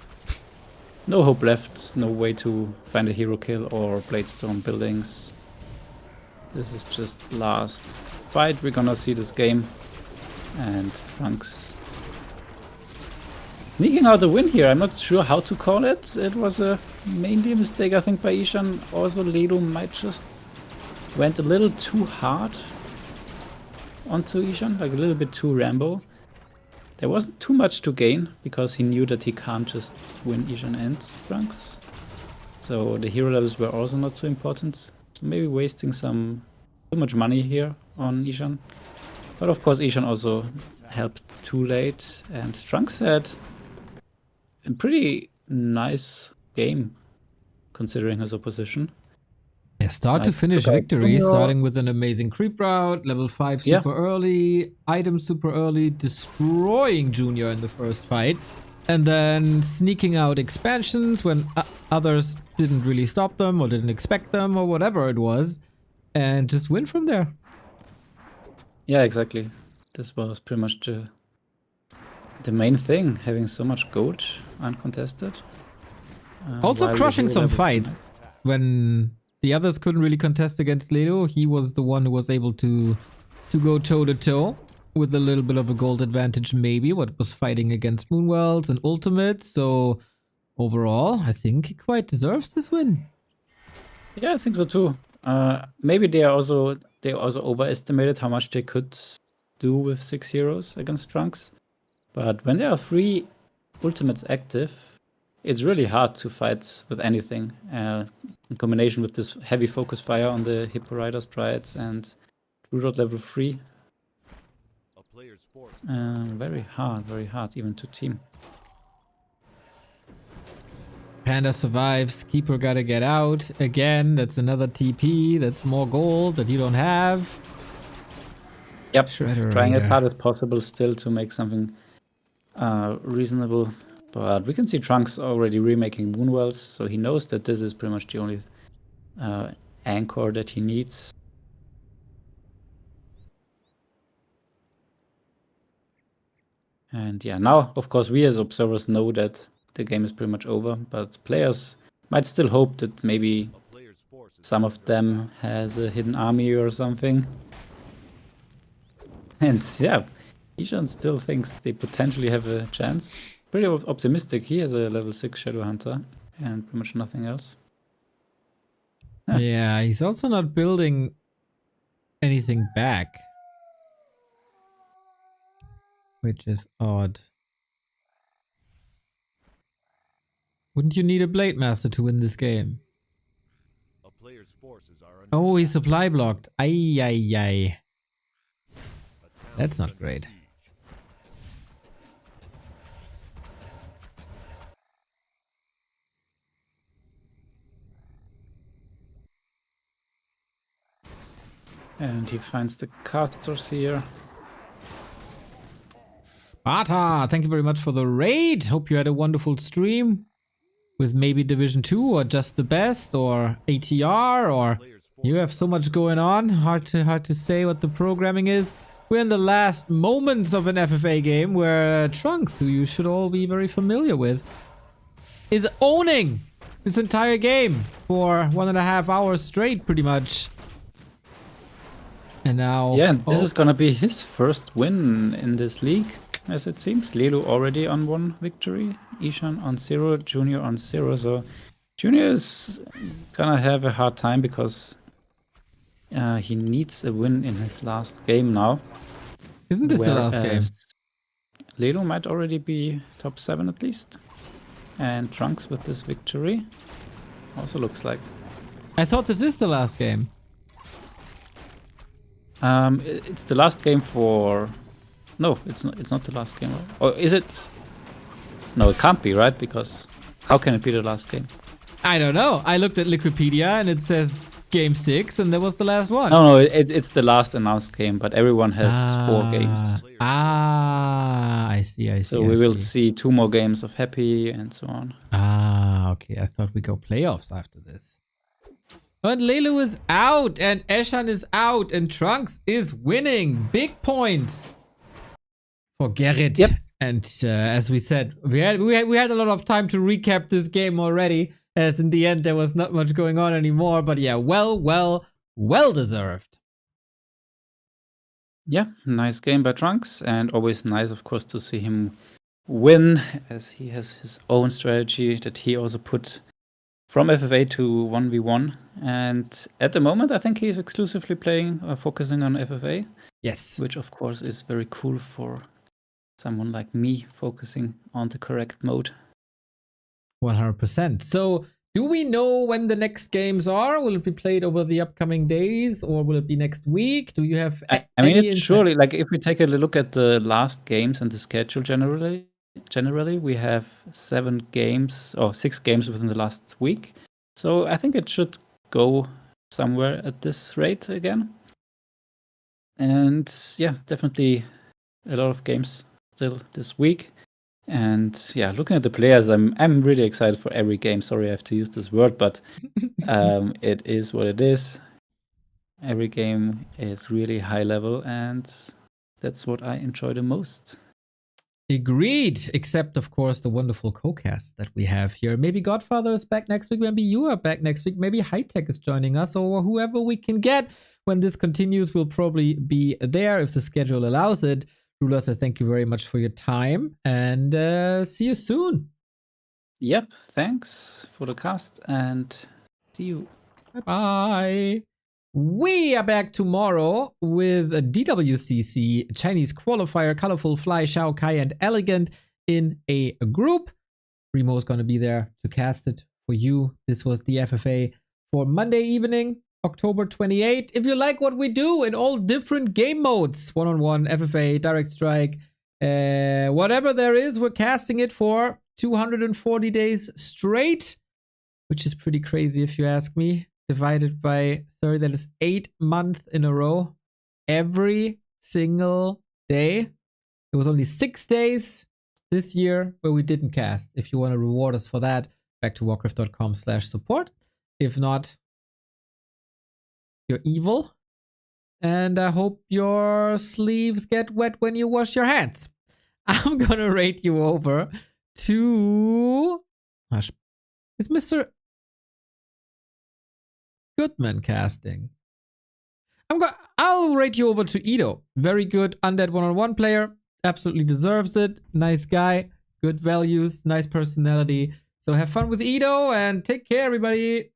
no hope left, no way to find a hero kill or Bladestorm buildings. This is just last fight we're gonna see this game. And Trunks sneaking out a win here. I'm not sure how to call it. It was a mainly a mistake, I think, by Ishan. Also, Ledo might just went a little too hard onto Ishan, like a little bit too Rambo. There wasn't too much to gain because he knew that he can't just win Ishan and Trunks. So the hero levels were also not so important. So maybe wasting too much money here on Ishan. But of course Ishan also helped too late, and Trunks had a pretty nice game considering his opposition. Yeah, start to Like, finish took out victory, Junior. starting with an amazing creep route, level 5 Yeah. super early, item super early, destroying Junior in the first fight, and then sneaking out expansions when others didn't really stop them or didn't expect them or whatever it was, and just win from there. Yeah, exactly. This was pretty much the main thing, having so much gold uncontested. Also while the crushing hero some level- fights when the others couldn't really contest against Ledo. He was the one who was able to go toe to toe with a little bit of a gold advantage, maybe. What was fighting against Moonwells and Ultimates. So overall, I think he quite deserves this win. Yeah, I think so too. Maybe they also overestimated how much they could do with 6 heroes against Trunks. But when there are 3 ultimates active, it's really hard to fight with anything. In combination with this heavy focus fire on the Hippo Rider strides and Rudolph level 3. A player's force. Very hard even to team. Panda survives. Keeper gotta get out. Again, that's another TP. That's more gold that you don't have. Yep, Shredder trying as Raider. hard as possible still to make something reasonable. But we can see Trunks already remaking Moonwells, so he knows that this is pretty much the only anchor that he needs. And yeah, now, of course, we as observers know that the game is pretty much over, but players might still hope that maybe A player's force is some of them has a hidden army or something. And yeah, Ishan still thinks they potentially have a chance. Pretty optimistic. He has a level 6 Shadow Hunter and pretty much nothing else. Yeah, he's also not building anything back. Which is odd. Wouldn't you need a Blade Master to win this game? a player's forces are under Oh, he's supply blocked. Ay, ay, ay. a town That's not under great. siege. And he finds the casters here. Sparta, thank you very much for the raid. Hope you had a wonderful stream with maybe Division 2 or just the best or ATR or Player's you have so much going on. Hard to say what the programming is. We're in the last moments of an FFA game where Trunks, who you should all be very familiar with, is owning this entire game for 1.5 hours straight, pretty much. And now, Yeah, and this oh, is gonna be his first win in this league, as it seems. Lelu already on 1 victory, Ishan on 0, Junior on 0. So Junior is gonna have a hard time because he needs a win in his last game now. isn't this the last game? Whereas Lelu might already be top 7 at least. And Trunks with this victory also looks like. I thought this is the last game. It's the last game for. No, it's not. It's not the last game. Right? Or is it? No, it can't be, right? Because how can it be the last game? I don't know. I looked at Wikipedia and it says game 6 and that was the last one. No, it's the last announced game, but everyone has 4 games. I see. So we will see 2 more games of Happy and so on. Okay. I thought we go playoffs after this. But Lelu is out and Eshan is out and Trunks is winning. Big points for Gerrit. Yep. And as we said, we had a lot of time to recap this game already, as in the end there was not much going on anymore. But yeah, well deserved. Yeah, nice game by Trunks, and always nice, of course, to see him win, as he has his own strategy that he also put from FFA to 1v1. And at the moment, I think he is exclusively playing or focusing on FFA, Yes. which of course is very cool for someone like me focusing on the correct mode. 100%. So, do we know when the next games are? Will it be played over the upcoming days, or will it be next week? Do you have? I mean, any it's insight? surely like if we take a look at the last games and the schedule generally we have 7 games or 6 games within the last week. So I think it should go somewhere at this rate again. And yeah, definitely a lot of games still this week. And yeah, looking at the players, I'm really excited for every game. Sorry, I have to use this word, but it is what it is. Every game is really high level, and that's what I enjoy the most. Agreed. Except, of course, the wonderful co-cast that we have here. Maybe Godfather is back next week. Maybe you are back next week. Maybe High Tech is joining us, or whoever we can get. When this continues, we'll probably be there if the schedule allows it. Rulers, I thank you very much for your time, and see you soon. Yep, thanks for the cast, and see you. Bye-bye. We are back tomorrow with a DWCC Chinese qualifier, Colorful Fly, Shao Kai, and Elegant in a group. Remo's going to be there to cast it for you. This was the FFA for Monday evening, October 28. If you like what we do in all different game modes, one-on-one, FFA, Direct Strike, whatever there is, we're casting it for 240 days straight, which is pretty crazy if you ask me. Divided by 30, that is 8 months in a row, every single day. It was only 6 days this year where we didn't cast. If you want to reward us for that, back to warcraft.com/support. If not, you're evil. And I hope your sleeves get wet when you wash your hands. I'm gonna rate you over to... Is Mr. Goodman casting? I'll rate you over to Ido. Very good undead one-on-one player. Absolutely deserves it. Nice guy. Good values. Nice personality. So have fun with Ido and take care, everybody.